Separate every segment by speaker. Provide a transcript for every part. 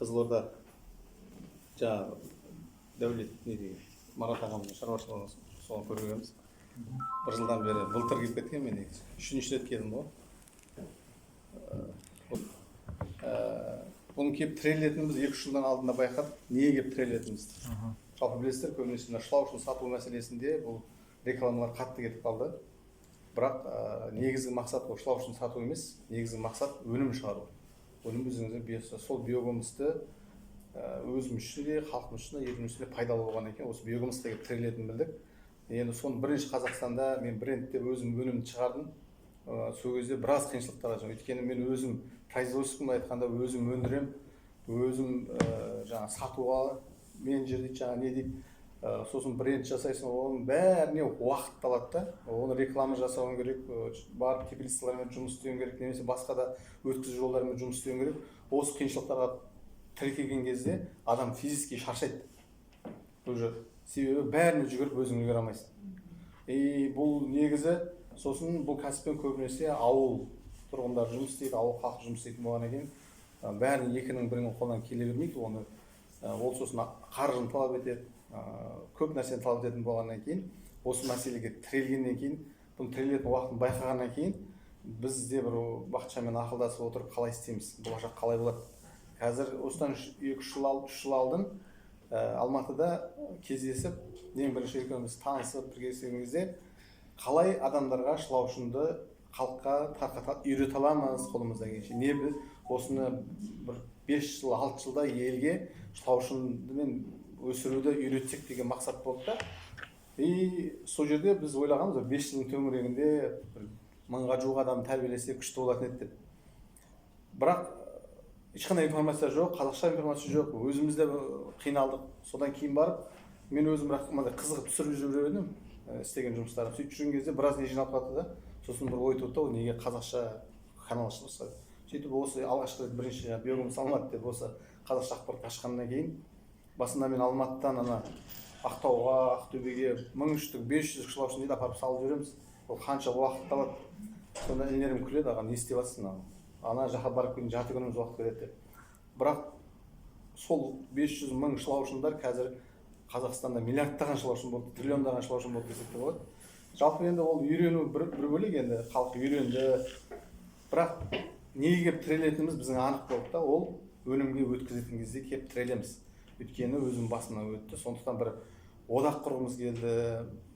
Speaker 1: Қызылорда жаңағы дәулет не деген Марат ағамыздың шаруашылығын соны көргенбіз. Бір жылдан бері былтыр келіп кеткен мен негізі. Үшінші рет келдім ғой. Бұны келіп тірелетініміз 2-3 жылдан алдында байқадық. Неге келіп тірелетінімізді. Жалпы білесіздер, көбінесе мына шылау үшін сату мәселесінде бұл рекламалар қатты кетіп қалды. Бірақ негізгі мақсат ол шылау үшін сату емес, негізгі мақсат өнім шығару. Өнім өзіңіздің сол биогумусты өзіміз үшін де, халқымыз үшін де, еліміз үшін де пайдалы болғаннан кейін осы биогумусқа келіп тірелетінін білдік. Енді соны бірінші Қазақстанда мен брендте өзім өнімді шығардым. Сол кезде біраз қиыншылықтар жатыр. Өйткені мен өзім производствоны айтқанда өзім өндірем, өзім жаңа сатуға менеджер дейді, жаңа не дейді. Сосын бренд жасайсың, оның бәріне уақыт алады да. Оны реклама жасауың керек, барып теплицалармен жұмыс істеуің керек, немесе басқа да өткізу жолдарымен жұмыс істеуің керек. Осы қиыншылықтарға тіркелген кезде адам физически шаршайды. Уже себебі бәріне жүгіріп өзің үлгере алмайсың. Бұл негізі сосын бұл кәсіппен көбінесе ауыл тұрғындары жұмыс істейді, ауыл халқы жұмыс істейтін болғаннан кейін бәрінің екінің бірінің қолынан келе бермейді. Ол сосын қаржыны талап етеді, көп нәрсені талап ететін болғаннан кейін, осы мәселеге тірелгеннен кейін, бұны тірелетін уақытын байқағаннан кейін, бізде бір бақытшамен ақылдасып отырып қалай істейміз, болашақ қалай болады. Қазір осыдан 2-3 жыл алдын Алматыда кездесіп, ең бірінші екеуміз танысып біргескен кезде қалай адамдарға шылаушынды халыққа тарқатып үйрете аламыз қолымыздан келгенше. Не біз осыны бір 5 жыл, 6 жылда елге шылаушынды өсіруді үйретсек деген мақсат болды да. Сол жерде біз ойлағанбыз, 5 жылдың төңірегінде 1000-ға жуық адам тәрбиелесе күшті болатын еді деп. Бірақ ешқандай информация жоқ, қазақша информация жоқ. Өзіміз де қиналдық. Содан кейін барып, мен өзім қызығып түсіріп жүріп едім істеген жұмыстарым. Сөйтіп жүрген кезде біраз не жиналып қалды да. Сосын бір ой туды, неге қазақша канал ашылса. Сөйтіп осы алғашқы рет бірінші биогумус Алматы деп осы қазақша ақпарат ашқаннан кейін, басында мен Алматыдан Ақтауға, Ақтөбеге 1300-500 шылаушыны дейді апарып салып жүреміз. Ол қанша уақыт алады. Сонда інілерім күледі, аға не істеп жатсың? Ана жаққа барып келген жарты күніміз уақыт кетеді деп. Бірақ сол 500-1000 шылаушындар қазір Қазақстанда миллиардтаған шылаушын болды, триллиондаған шылаушын болды десек те болады. Жалпы енді ол үйрену бір бөлек, енді халық үйренді. Бірақ неге келіп тірелетініміз біздің анық болды да, ол өнімге өткізетін кезде келіп тірелеміз. Өйткені өзім басымнан өтті. Сондықтан бір одақ құрғымыз келді,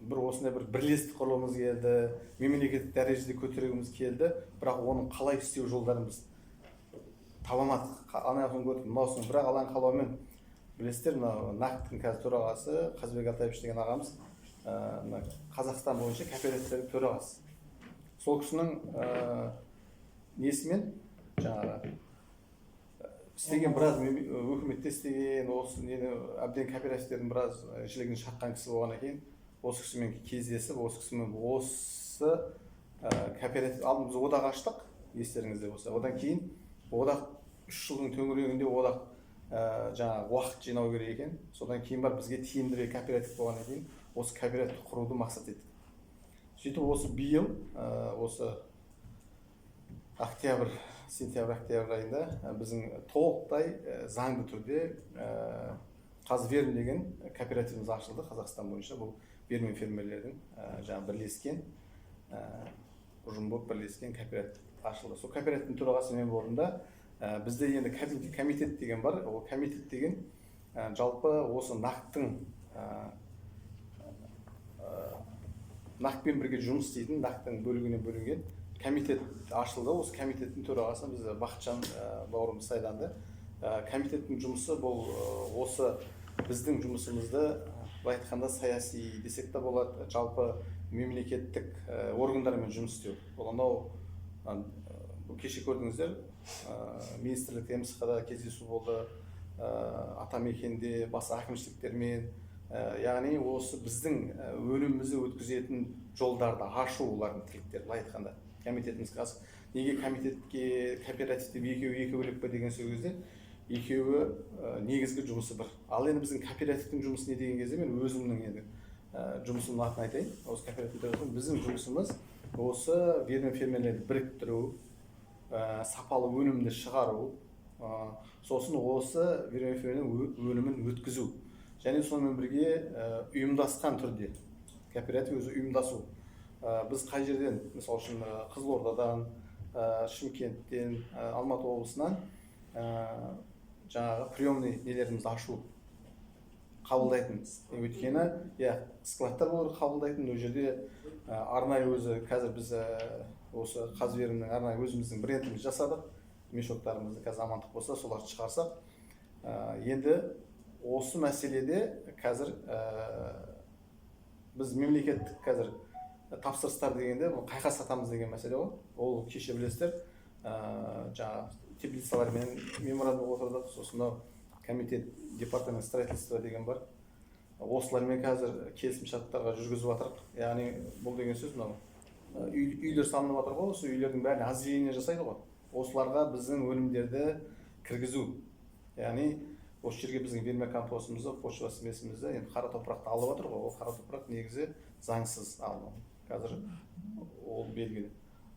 Speaker 1: бір осындай бір бірлестік құрғымыз келді, мемлекеттік дәрежеде көтеруіміз келді. Бірақ оның қалай істеу жолдарын біз таба алмадық. Анаяқын көрдік, мынаусын. Бірақ Алланың қалауымен білесіздер, НАК-тың қазір төрағасы Қазбек Алтаевич деген ағамыз Қазақстан бойынша кооперативтердің төрағасы. Сол кісінің несімен жаңағы істеген біраз өкіметте істеген, осы әбден кооперативтердің біраз жілігін шаққан кісі болғаннан кейін, осы кісімен кездесіп, осы кісімен осы кооператив алдын біз одақ аштық, естеріңізде болса. Одан кейін одақ 3 жылдың төңірегінде одақ жаңа уақыт жинау керек екен. Содан кейін бар бізге тиімді кооператив болғаннан кейін осы кооператив құруды мақсат еттік. Сөйтіп осы биыл осы сентябрь айында біздің толықтай заңды түрде Қазверім деген кооперативіміз ашылды Қазақстан бойынша. Бұл вермин фермерлердің жаңа бірлескен ұжым болып бірлескен кооператив ашылды. Сол кооперативтің төрағасы мен болдым да. Бізде енді комитет деген бар. Ол комитет деген жалпы осы НАК-пен бірге жұмыс істейтін, НАК-тың бөлігіне бөлінген комитет ашылды. Осы комитеттің төрағасы біз Бақытжан бауырымыз сайланды. Комитеттің жұмысы бұл осы біздің жұмысымызды былай айтқанда саяси десек те болады, жалпы мемлекеттік органдармен жұмыс істеу. Бұл кеше көрдіңіздер, министрлікте МСХ-да кездесу болды, атамекенде бас әкімшіліктермен, яғни осы біздің өнімімізді өткізетін жолдарды ашу олардың тілектері, былай айтқанда. Комитетіміз қазір неге комитетке кооперативте екеуі бөлек пе деген сөзде екеуі негізгі жұмысы бір. Ал енді біздің кооперативтің жұмысы не деген кезде мен өзімнің енді жұмысымның атын айтайын. Осы кооперативтің біздің жұмысымыз осы вермин фермерлерді біріктіру, сапалы өнімді шығару, сосын осы вермифелінің өнімін өткізу және сонымен бірге ұйымдасқан түрде кооператив өзі ұйымдасу. Біз қай жерден, мысалы үшін Қызылордадан, Шымкенттен, Алматы облысынан жаңағы приемный нелерімізді ашу қабылдайтын. Өйткені складтар болады қабылдайтын. Ол жерде арнайы өзі қазір біз осы Қазверімнің арнайы өзіміздің брендімізді жасадық. Мешоктарымызды қазір амандық болса соларды шығарсақ. Енді осы мәселеде қазір біз мемлекеттік қазір тапсырыстар дегенде бұл қайқа сатамыз деген мәселе ғой. Ол кеше білесіздер, жаңағы теплицалармен меморандум отырдық. Сосын комитет департамент строительства деген бар. Осылармен қазір келісімшарттарға жүргізіп жатырық. Яғни бұл деген сөз мынау үйлер салынып жатыр ғой. Осы үйлердің бәріне озеленение жасайды ғой. Осыларға біздің өнімдерді кіргізу. Яғни осы жерге біздің вермикомпостымызды, почва смесімізді енді қара топырақты алып жатыр ғой. Ол қара топырақ негізі заңсыз алынған. Қазір ол белгілі.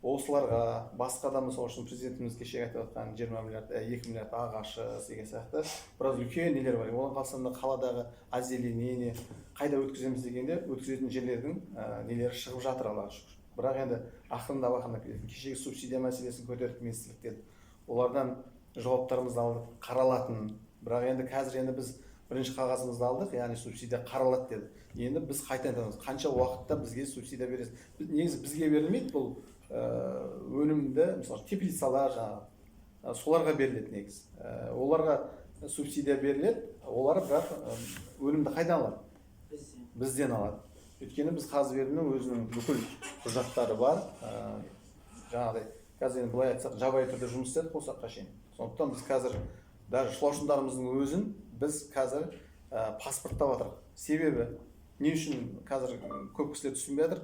Speaker 1: Осыларға басқа да мысалы үшін президентіміз кеше айтып жатқан 20 миллиард, 2 миллиард ағашы деген сияқты біраз үлкен нелер бар. Оның қаласында қаладағы озеленение қайда өткіземіз дегенде өткізетін жерлердің нелері шығып жатыр, Аллаға шүкір. Бірақ енді ақырындап келеді. Кешегі субсидия мәселесін көтердік министрліктен. Олардан жауаптарымызды алдық, қаралатын. Бірақ енді қазір біз бірінші қағазымызды алдық, яғни субсидия қаралады деді. Енді біз қайта айтамыз, қанша уақытта бізге субсидия бересіз? Негізі бізге берілмейді, бұл өнімді, мысалы теплицалар жаңағы соларға беріледі негізі. Оларға субсидия беріледі, олар бірақ өнімді қайдан алады? Бізден алады. Өйткені біз Қазверімнің өзінің бүкіл құжаттары бар. Жаңағыдай, қазір енді былай айтсақ, жабайы түрде жұмыс істедік болсаққа шейін. Сондықтан біз қазір даже шылаушындарымыздың өзін біз қазір паспорттап жатырық. Себебі не үшін қазір көп кісілер түсінбей жатыр?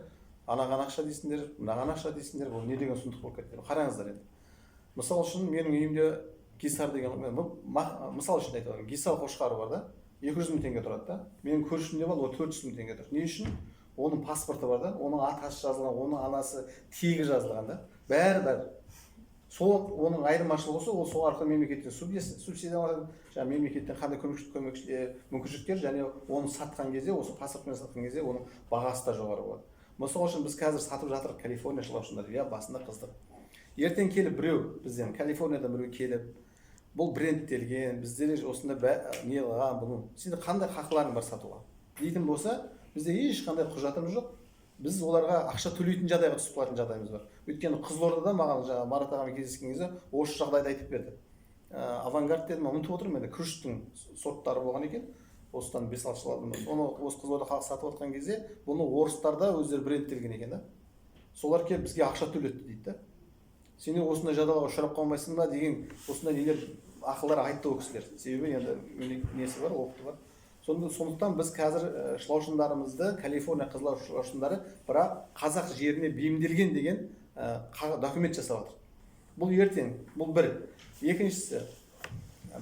Speaker 1: Анаған ақша дейсіңдер, мынаған ақша дейсіңдер, бұл не деген сұмдық болып кетті. Қараңыздар енді. Мысалы үшін менің үйімде Гисар деген, мысалы үшін айтып отырмын, Гисар қошқары бар да, 200 мың теңге тұрады да. Менің көршімде бар, ол 400 мың теңге тұр. Не үшін? Оның паспорты бар да, оның атасы жазылған, оның анасы тегі жазылған да. Бәрі. Сол оның айырмашылығы осы, ол сол арқылы мемлекеттен субсидия алады, жаңағы мемлекеттен қандай мүмкіншіліктер, және оны сатқан кезде, осы паспортпен сатқан кезде оның бағасы да жоғары болады. Мысалы үшін біз қазір сатып жатырық Калифорния шылаушылар, басында қызды. Ертең келіп біреу, бізден Калифорниядан біреу келіп, бұл брендтелген, бізде осында не қылған, бұның сенде қандай хақыларың бар сатуға дейтін болса, бізде ешқандай құжатымыз жоқ. Біз оларға ақша төлейтін жағдайға түсіп қалатын жағдайымыз бар. Өйткені Қызылордада маған жаңағы Марат ағамен кездескен кезде осы жағдайды айтып берді. Авангард дедім, ұмытып отырмын енді, күріштің сорттары болған екен. Осыдан 5-6 жыл алдын. Оны осы Қызылорда халқы сатып отқан кезде, бұны орыстарда өздері брендтелген екен да. Солар келіп бізге ақша төлетті дейді да. Сен осындай жағдайға ұшырап қалмайсың ба деген осындай нелер ақылдар айтты ол кісілер. Себебі енді несі бар, опыты бар. Сондықтан біз қазір шылаушындарымызды Калифорния қызыл шылаушындары бірақ қазақ жеріне бейімделген деген документ жасап жатыр. Бұл ертең, бұл бір. Екіншісі,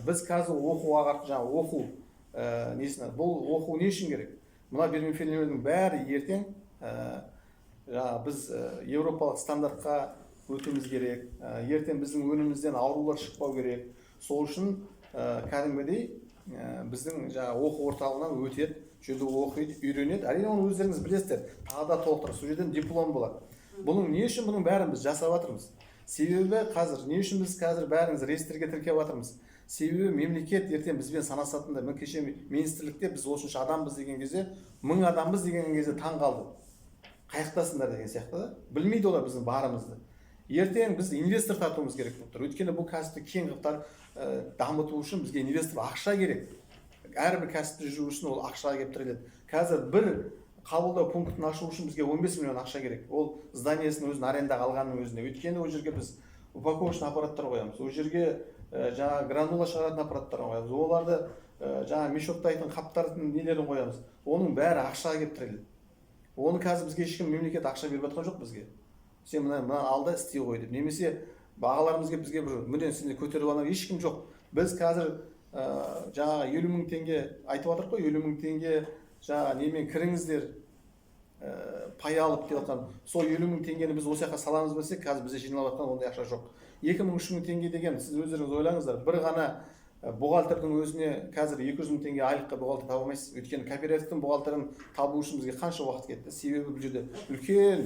Speaker 1: біз қазір оқу ағартып, жаңағы оқу несіне, бұл оқу не үшін керек? Мына вермифеллердің бәрі ертең біз еуропалық стандартқа өтуіміз керек. Ертең біздің өнімізден аурулар шықпау керек. Сол үшін кәдімгідей біздің оқу орталығынан өтеді, жерде оқиды, үйренеді. Әрине оны өздеріңіз білесіздер, тағы да толықтырып, сол жерден диплом болады. Бұның не үшін бұның бәрін біз жасап жатырмыз? Себебі қазір не үшін біз қазір бәріңіз реестрге тіркеп жатырмыз? Себебі мемлекет ертең бізбен санасатында, мен кеше министрлікте біз осынша адамбыз деген кезде, 1000 адамбыз деген кезде таң қалды. Қайықтасыңдар деген сияқты да. Білмейді олар біздің барымызды. Ертең біз инвестор тартуымыз керек болып тұр. Өйткені бұл кәсіпті кең қылып дамыту үшін бізге инвестор ақша керек. Әрбір кәсіпті жүру үшін ол ақша келіп тіреледі. Қазір бір қабылдау пунктін ашу үшін бізге 15 миллион ақша керек. Ол зданиесінің өзін арендаға алғанның өзінде. Өйткені ол жерге біз упаковочный аппараттар қоямыз. Ол жерге жаңа гранула шығаратын аппараттар қоямыз. Оларды жаңа мешоктайтын қаптардың нелерін қоямыз. Оның бәрі ақшаға келіп тіреледі. Оны қазір бізге ешкім мемлекет ақша беріп жатқан жоқ бізге. Сен мына алда істей қой деп. Немесе бағаларымызға бізге бір мүден сенде көтеріп алған ешкім жоқ. Біз қазір жаңағы 50 000 теңге айтып жатырық қой, 50 000 теңге жаңа немен кіріңіздер. пай алып деп жатқан сол 50 мың теңгені біз осы жаққа саламыз десек, қазір бізде жиналып жатқан ондай ақша жоқ. 2 мың 3 мың теңге деген сіз өздеріңіз ойлаңыздар, бір ғана бухгалтердің өзіне қазір 200 мың теңге айлыққа бухгалтер таба алмайсыз. Өйткені кооперативтің бухгалтерін табу үшін бізге қанша уақыт кетті? Себебі бұл жерде үлкен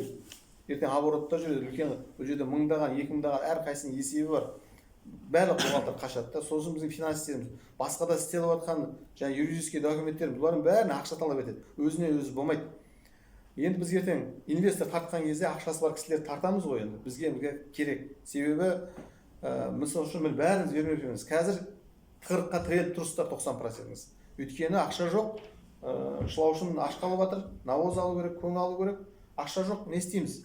Speaker 1: ертең оборотта жүреді, үлкен бұл жерде мыңдаған, 2 мыңдаған әрқайсының есебі бар. Барлық бухгалтер қашады да. Сосын біздің финансистеріміз, басқа да істеліп жатқан жаңа юридический документтер, бұлардың бәрін ақша талап етеді. Өзіне өзі болмайды. Енді біз ертең инвестор тартқан кезде ақшасы бар кісілерді тартамыз ғой енді. Бізге керек. Себебі мысал үшін мен бәріміз бермейміз. Қазір 40-қа тіреліп тұрсыздар 90%. Өйткені ақша жоқ, шылау үшін аш қалып жатыр, навоз алу керек, көң алу керек, ақша жоқ, не істейміз?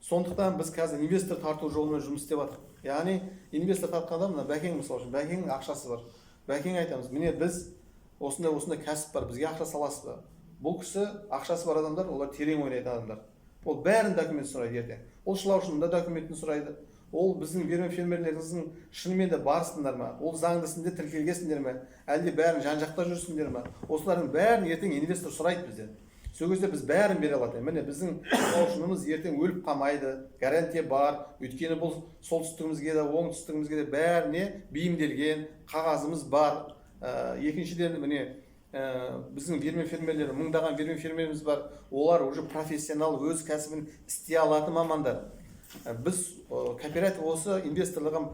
Speaker 1: Сондықтан біз қазір инвестор тарту жолымен жұмыс істеп жатырмыз. Яғни инвестор тартқанда мына Бәкең мысалы үшін, Бәкеңнің ақшасы бар. Бәкең айтамыз, міне біз осындай кәсіп бар, бізге ақша саласыз ба? Бұл кісі ақшасы бар адамдар, олар терең ойнайтын адамдар. Ол бәрін документ сұрайды ертең. Ол шылаушының да документін сұрайды. Ол біздің фермерлеріңіздің шынымен де барсыңдар ма? Ол заңдысында тіркелгенсіңдер ме? Әлде бәрін жан-жақта жүрсіңдер ме? Осылардың бәрін ертең инвестор сұрайды бізден. Сол кезде біз бәрін бере алады. Міне біздің шылаушынымыз ертең өліп қалмайды, гарантия бар. Өйткені бұл солтүстігімізге де, оңтүстігімізге де бәріне бейімделген, қағазымыз бар. Екіншіден міне біздің фермерлер, мыңдаған фермеріміз бар. Олар уже профессионал, өз кәсібін істей алатын мамандар. Біз кооператив осы инвесторлығым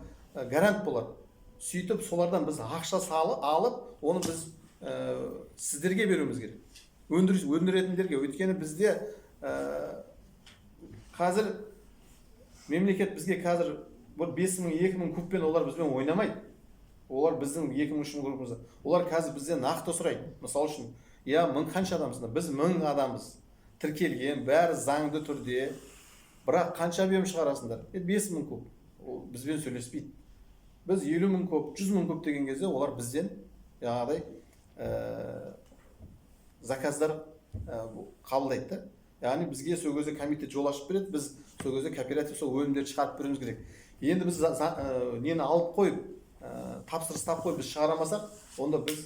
Speaker 1: гарант болады. Сөйтіп солардан біз ақша алып, оны біз сіздерге беруіміз керек. Өндіретіндерге. Өйткені бізде қазір мемлекет бізге қазір 5 мың, 2 мың кубпен олар бізбен ойнамайды. Олар біздің 2 мың, 3 мың группамызда. Олар қазір бізден нақты сұрайды. Мысалы үшін, мың қанша адамсыңдар? Біз 1000 адамбыз. Тіркелген, бәрі заңды түрде. Бірақ қанша объем шығарасыңдар? 5 мың куб. Ол бізбен сөйлеспейді. Біз 50 мың куб, 100 мың куб деген кезде олар бізден жаңағыдай заказдар қабылдайды. Яғни бізге сол кезде комитет жол ашып береді, біз сол кезде кооператив сол өнімдерді шығарып беруіміз керек. Енді біз нені алып қойып, тапсырыс тап қойып біз шығарамасақ, онда біз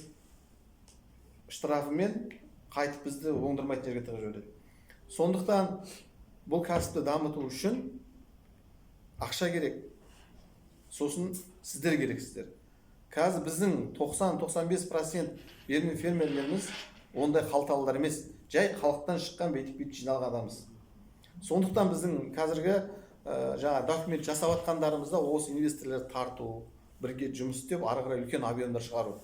Speaker 1: штрафымен қайтып бізді оңдырмайтын жерге тығып жібереді. Сондықтан бұл кәсіпті дамыту үшін ақша керек. Сосын сіздер керексіздер. Қазір біздің 90-95% фермерлеріміз ондай қалталылар емес, жай халықтан шыққан бейтіп жиналған адамыз. Сондықтан біздің қазіргі жаңа документ жасап жатқандарымызда осы инвесторларды тарту, бірге жұмыс істеп, ары қарай үлкен объемдар шығару.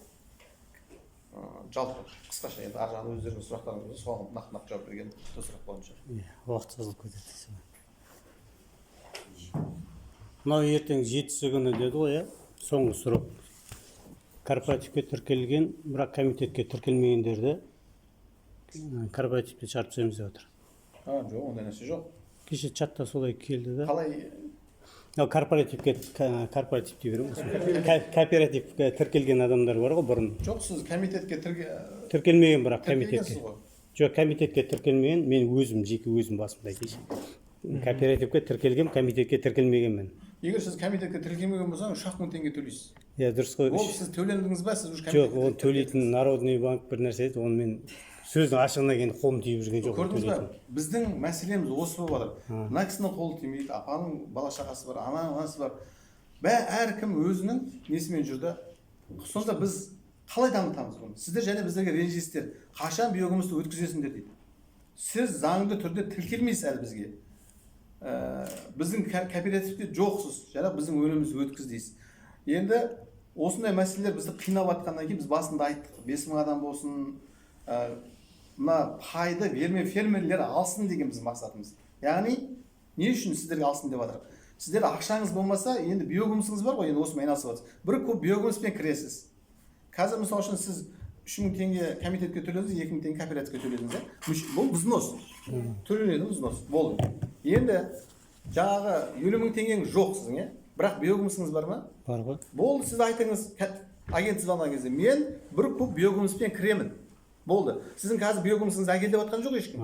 Speaker 1: Жалпы қысқаша енді ар жағынан өздеріңіз сұрақтарыңызға соған нақты жауап берген сұрақ бойынша.
Speaker 2: Уақыт созылып кетеді. Мынау ертең 7-сі күні деді ғой, соңғы сұрақ. Корпоративке тіркелген, бірақ комитетке тіркелмегендерді корпоративте шығарып тастаймыз деп отыр.
Speaker 1: Жоқ, ондай нәрсе жоқ.
Speaker 2: Кеше чатта солай келді да.
Speaker 1: Қалай?
Speaker 2: Корпоративке кооперативке тіркелген адамдар бар ғой бұрын.
Speaker 1: Жоқ, сіз комитетке
Speaker 2: тіркелмеген, бірақ комитетке. Жоқ, комитетке тіркелмеген, мен өзім, жеке өзім басымда кеше. Кооперативке тіркелгем, комитетке тіркелмегенмін.
Speaker 1: Егер сіз комитетке тіркелмеген болсаңыз, 3 мың теңге төлейсіз.
Speaker 2: Дұрыс қой.
Speaker 1: Ол сіз төлендіңіз ба, сіз уже комитетке?
Speaker 2: Жоқ, ол төлейтін Народный банк бір нәрсе еді, оны мен сөздің ашығына келгенде қолым тиіп жүрген жоқ.
Speaker 1: Көрдіңіз ба? Біздің мәселеміз осы болып жатыр. Мына кісінің қолы тимейді, апаның бала шағасы бар, анасы бар. Әркім өзінің несімен жүрді. Сонда біз қалай дамытамыз бұны? Сіздер және біздерге ренжисіздер. Қашан биогумусты өткізесіңдер дейді. Сіз заңды түрде тіркелмейсіз әлі бізге. Біздің кооперативте жоқсыз, және біздің өнімімізді өткіз дейсіз. Енді осындай мәселелер бізді қинап жатқаннан кейін біз басында айттық, 5 мың адам болсын, мына пайды фермерлер алсын деген біздің мақсатымыз. Яғни не үшін сіздерге алсын деп жатырық? Сіздер ақшаңыз болмаса, енді биогумусыңыз бар ғой, енді осымен айналысып жатырсыз. Бір куб биогумуспен кіресіз. Қазір мысалы үшін сіз 3 мың теңге комитетке төледіңіз, 2 мың теңге кооперативке төледіңіз. Бұл взнос. Төленеді взнос. Болды. Енді жаңағы 50 мың теңгеңіз жоқ сіздің, бірақ биогумусыңыз бар ма?
Speaker 2: Бар ғой.
Speaker 1: Болды, сіз айтыңыз, агент звонған кезде, мен бір куб биогумуспен кіремін. Болды. Сіздің қазір биогумусыңызды әкел деп жатқан жоқ ешкім.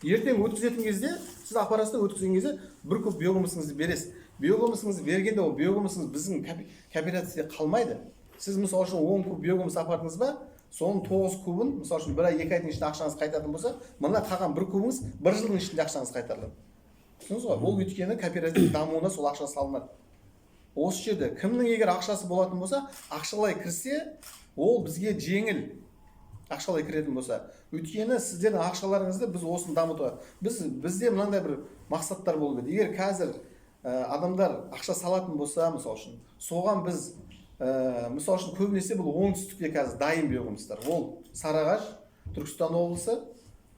Speaker 1: Ертең өткізетін кезде, сіз аппаратта өткізген кезде бір куб биогумусыңызды бересіз. Биогумусыңызды бергенде ол биогумусыңыз біздің кооперативте қалмайды. Сіз мысалы үшін 10 куб биогумус апардыңыз ба, соның 9 кубын мысалы үшін 1 ай 2 айдың ішінде ақшаңыз қайтатын болса, мына қалған 1 кубыңыз 1 жылдың ішінде ақшаңыз қайтарылады. Түсіндіңіз ғой? Ол өйткені кооператив дамуына сол ақша салынады. Осы жерде кімнің егер ақшасы болатын болса, ақшалай кірсе, ол бізге жеңіл. Ақшалай кіретін болса, өйткені сіздердің ақшаларыңызды біз осыны дамытуға, бізде мынандай бір мақсаттар болу керек. Егер қазір адамдар ақша салатын болса, мысалы үшін, соған біз мысалы үшін көбінесе бұл оңтүстікте қазір дайын биогумстар. Ол Сарыағаш, Түркістан облысы,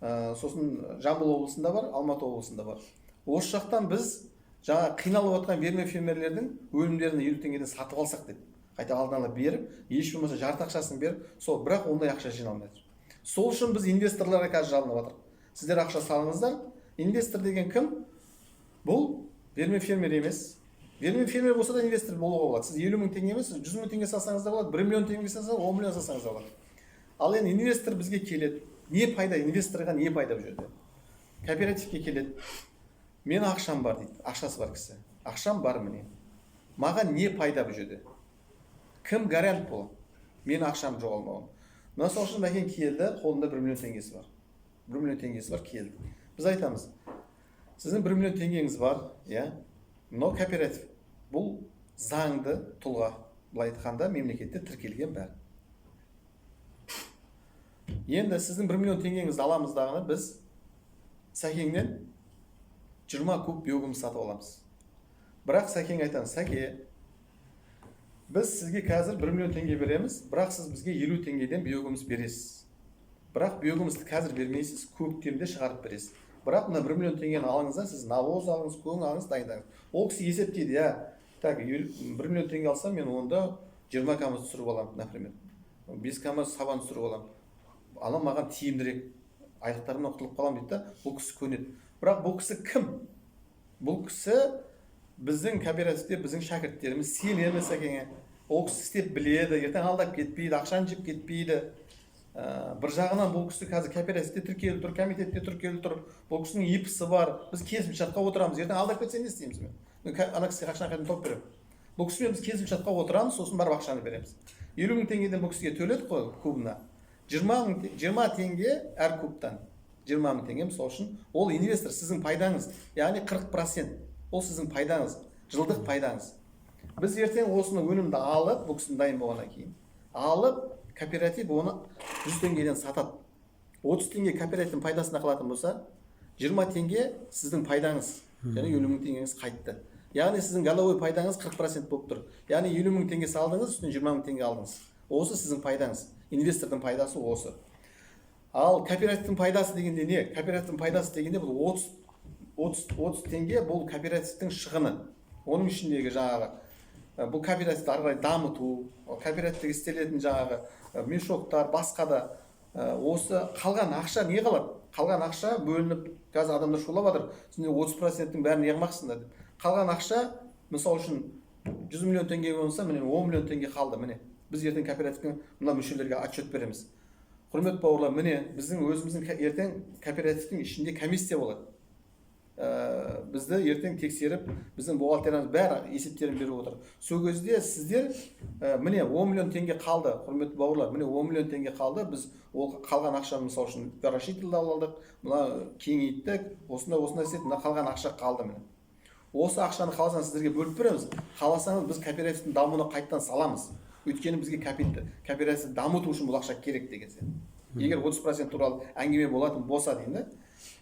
Speaker 1: сосын Жамбыл облысында бар, Алматы облысында бар. Осы жақтан біз жаңа қиналып отқан фермерлердің өнімдерін 50 теңгеден сатып алсақ деп. Қайта алдын ала беріп, еш болмаса жарты ақшасын беріп, сол бірақ ондай ақша жиналмайды. Сол үшін біз инвесторларға қазір жалынып жатырмыз. Сіздер ақша салыңыздар. Инвестор деген кім? Бұл фермер емес. Фермер болса да инвестор болуға болады. Сіз 50 мың теңге емес, 100 мың теңге салсаңыз да болады, 1 миллион теңге салсаңыз, 10 миллион салсаңыз да болады. Ал енді инвестор бізге келеді. Не пайда? Инвесторға не пайда бұл жерде? Кооперативке келеді. Мен ақшам бар дейді. Ақшасы бар кісі. Ақшам бар міне. Маған не пайда бұл жерде? Кім гарант бұл? Мен ақшам жоғалмауын. Мысалы үшін бәкең келді, қолында 1 миллион теңгесі бар. 1 миллион теңгесі бар, келді. Біз айтамыз, сіздің 1 миллион теңгеңіз бар, иә? Но кооператив. Бұл заңды тұлға. Былай айтқанда мемлекетте тіркелген бәрі. Енді сіздің 1 миллион теңгеңізді аламыздағыны біз Сәкеңнен 20 куб биогумс сатып аламыз. Бірақ Сәкең айтамыз, Сәке, біз сізге қазір 1 миллион теңге береміз, бірақ сіз бізге 50 теңгеден биогумс бересіз. Бірақ биогумсты қазір бермейсіз, көктемде шығарып бересіз. Бірақ мына 1 миллион теңгені алыңыз да, сіз навоз алыңыз, көң алыңыз, дайындаңыз. Ол кісі есептейді, я, так, 1 миллион теңге алсам, мен онда 20 камаз түсіріп аламын, например. 5 камаз сабан түсіріп аламын. Ана маған тиімдірек, айлықтарымнан құтылып қаламын дейді да, бұл кісі көнеді. Бірақ бұл кісі кім? Бұл кісі біздің кооперативте біздің шәкірттеріміз сенеміз Сәкеңе. Ол кісі істеп біледі, ертең алдап кетпейді, ақшаны жеп кетпейді. Бір жағынан бұл кісі қазір кооперативте тіркеліп тұр, комитетте тіркеліп тұр. Бұл кісінің ИП-сы бар. Біз келісімшартқа отырамыз. Ертең алдап кетсе не істейміз мен? Ана кісіге ақшаны қайдан тауып беремін. Бұл кісімен біз келісімшартқа отырамыз, сосын барып ақшаны береміз. 50 мың теңгеден бұл кісіге төледі қой кубына. 20 теңге әр кубтан. 20 мың теңге мысалы үшін ол инвестор сіздің пайдаңыз, яғни 40%. Ол сіздің пайдаңыз, жылдық пайдаңыз. Біз ертең осыны өнімді алып, бұл кісінің дайын болғаннан кейін, алып, кооператив оны 100 теңгеден сатады. 30 теңге кооперативтің пайдасына қалатын болса, 20 теңге сіздің пайдаңыз, яғни 50 мың теңгеңіз қайтты. Яғни сіздің головой пайдаңыз 40% болып тұр. Яғни 50 мың теңге салдыңыз, үстіне 20 мың теңге алдыңыз. Осы сіздің пайдаңыз. Инвестордың пайдасы осы. Ал кооперативтің пайдасы дегенде не? Кооперативтің пайдасы дегенде бұл 30 теңге бұл кооперативтің шығыны. Оның ішіндегі жаңағы бұл кооперативті ары қарай дамыту, кооперативтегі істелетін жаңағы мешоктар, басқа да осы қалған ақша не қалады? Қалған ақша бөлініп, қазір адамдар шулап жатыр. Сендер 30%-ің бәрін неғымақсыңдар деп. Қалған ақша, мысалы үшін 100 миллион теңге болса, міне 10 миллион теңге қалды, міне. Біз ертең кооперативтің мына мүшелерге отчет береміз. Құрметті бауырлар, міне біздің өзіміздің ертең кооперативтің ішінде комиссия болады. Бізді ертең тексеріп, біздің бухгалтеріміз бәрі есептерін беріп отыр. Сол кезде сіздер міне 10 миллион теңге қалды, құрметті бауырлар, міне 10 миллион теңге қалды. Біз ол қалған ақшаны мысалы үшін гаражителді алдық, мына кеңейттік, осындай істедік, мына қалған ақша қалды міне. Осы ақшаны қаласаңыз сіздерге бөліп береміз. Қаласаңыз біз кооперативтің дамуына қайттан саламыз. Өйткені бізге кооператив дамыту үшін бұл ақша керек деген сияқты. Егер 30% туралы әңгіме болатын болса деймін.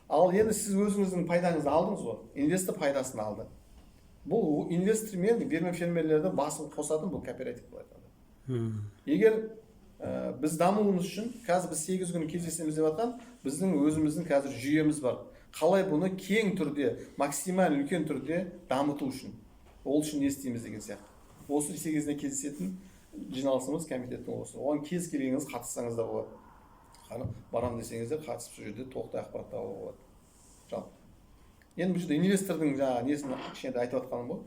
Speaker 1: Ал енді сіз өзіңіздің пайдаңызды алдыңыз ғой, инвестор пайдасын алды. Бұл инвестор мен фермерлердің басын қосатын бұл кооператив болады. Егер біз дамуымыз үшін, қазір біз 8 күн кездесеміз деп жатқан, біздің өзіміздің қазір жүйеміз бар. Қалай бұны кең түрде, максималь үлкен түрде дамыту үшін, ол үшін не істейміз деген сияқты. Осы 8-іне кездесетін жиналысымыз комитеттің осы. Оған кез келгеніңіз қатыссаңыз да болады. Барам десеңіздер қатысып сол жерде толықтай ақпарат алуға болады. Жалпы. Енді бұл жерде инвестордың жаңа несін кішкентай айтып жатқаным ғой,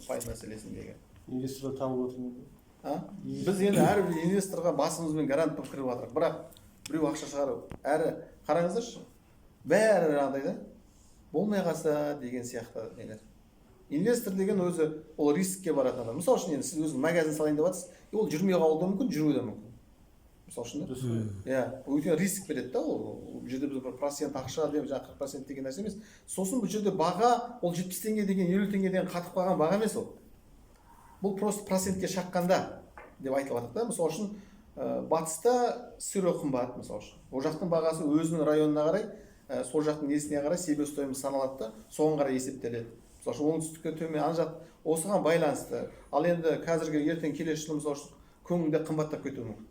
Speaker 1: пайыз мәселесіндегі.
Speaker 3: Инвесторды табып отырмын.
Speaker 1: Біз енді әрбір инвесторға басымызбен гарант болып кіріп жатырық. Бірақ біреу ақша шығарып, әрі қараңыздаршы, бәрі жағдайда болмай қалса деген сияқты нелер. Инвестор деген өзі ол рискке баратын адам. Мысалы үшін енді сіз өзіңіз магазин салайын деп жатсыз, ол жүрмей қалуы да мүмкін, жүруі де мүмкін. мысалы үшін иә өйткені риск береді да ол жерде біз бір процент ақша деп жаңағы 40% деген нәрсе емес. Сосын бұл жерде баға ол 70 теңге деген 50 теңгеден қатып қалған баға емес ол. Бұл просто процентке шаққанда деп айтылып жатыр да. Мысалы үшін батыста сыры қымбат, мысалы үшін ол жақтың бағасы өзінің районына қарай, сол жақтың несіне қарай себестоимость саналады да, соған қарай есептеледі. Мысалы үшін оңтүстікке төмен ана жақ осыған байланысты. Ал енді қазіргі ертең келесі жылы мысалы үшін көңілде қымбаттап кетуі мүмкін.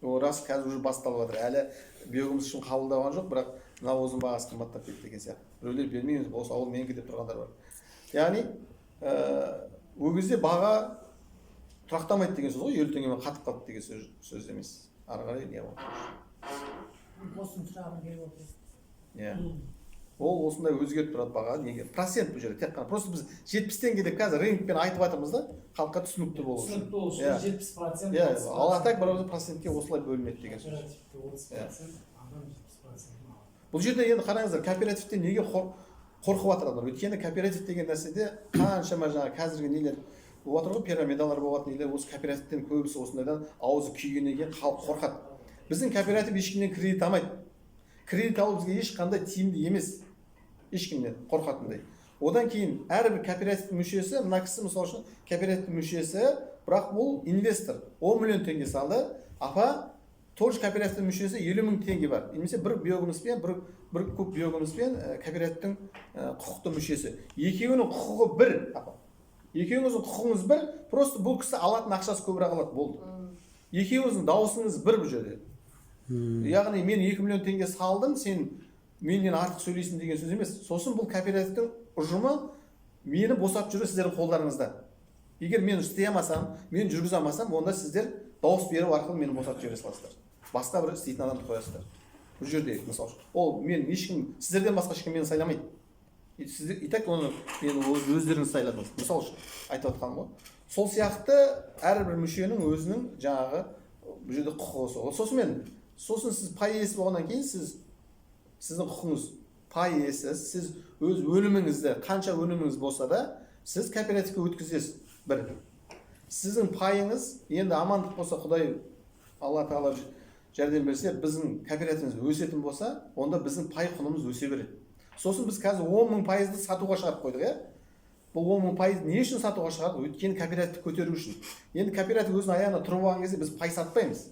Speaker 1: Ол рас, қазір уже басталып жатыр. Әлі биогумс үшін қабылдаған жоқ, бірақ навоздың бағасы қымбаттап кетті деген сияқты. Біреулер бермейміз, осы ауыл менікі деп тұрғандар бар. Яғни ол кезде баға тұрақтамайды деген сөз ғой, 50 теңгемен қатып қалды деген сөз емес. Ары қарай не болады?
Speaker 4: Осының сұрағын беріп отырсыз.
Speaker 1: Иә. Ол осындай өзгеріп тұрады баға. Неге? Процент бұл жерде тек қана. Просто біз 70 теңге деп қазір рынокпен айтып жатырмыз да, халыққа түсінікті болу үшін.
Speaker 4: Түсінікті болу үшін 70%.
Speaker 1: Иә, ал атак бір процентке осылай бөлінеді деген сөз.
Speaker 4: 30%, адам 70%.
Speaker 1: Бұл жерде енді қараңыздар, кооперативтен неге қорқып жатырдар? Өйткені кооператив деген нәрседе қаншама жаңа қазіргі нелер болып жатыр ғой, пирамидалар болатын нелер, осы кооперативтен көбісі осындайдан аузы күйгеннен кейін халық қорқады. Біздің кооператив ешкімнен кредит алмайды. Кредит алу бізге ешқандай тиімді емес. Ешкімнен қорқатындай. Одан кейін әрбір кооперативтің мүшесі, мына кісі мысалы үшін кооперативтің мүшесі, бірақ бұл инвестор 10 миллион теңге салды. Апа, тоже кооперативтің мүшесі 50 мың теңге бар. Немесе бір биогумспен, бір көп биогумспен кооперативтің құқықты мүшесі. Екеуінің құқығы бір, апа. Екеуіңіздің құқығыңыз бір, просто бұл кісі алатын ақшасы көбірек алады, болды. Екеуіңіздің дауысыңыз бір бұл жерде. Яғни мен 2 миллион теңге салдым, сен менен артық сөйлейсің деген сөз емес. Сосын бұл кооперативтің ұжымы мені босап жүру сіздердің қолдарыңызда. Егер мен істей алмасам, мен жүргізе алмасам, онда сіздер дауыс беру арқылы мені босатып жібере саласыздар. Басқа бір істейтін адамды қоясыздар. Бұл жерде мысалы ол мен ешкім сіздерден басқа ешкім мені сайламайды. Сіздер и так оны мен өздеріңіз сайладыңыз. Мысалы үшін айтып жатқаным ғой. Сол сияқты әрбір мүшенің өзінің жаңағы бұл жерде құқығы. Сосын сіз пай иесі болғаннан кейін сіздің құқыңыз пай иесі, сіз өз өніміңізді, қанша өніміңіз болса да, сіз кооперативке өткізесіз. Бір. Сіздің пайыңыз енді амандық болса, Құдай Алла Тағала жәрдем берсе, біздің кооперативіміз өсетін болса, онда біздің пай құнымыз өсе береді. Сосын біз қазір 10 мың пайызды сатуға шығарып қойдық, иә? Бұл 10 мың пайызды не үшін сатуға шығардық? Өйткені кооперативті көтеру үшін. Енді кооператив өзінің аяғына тұрып алған кезде біз пай сатпаймыз.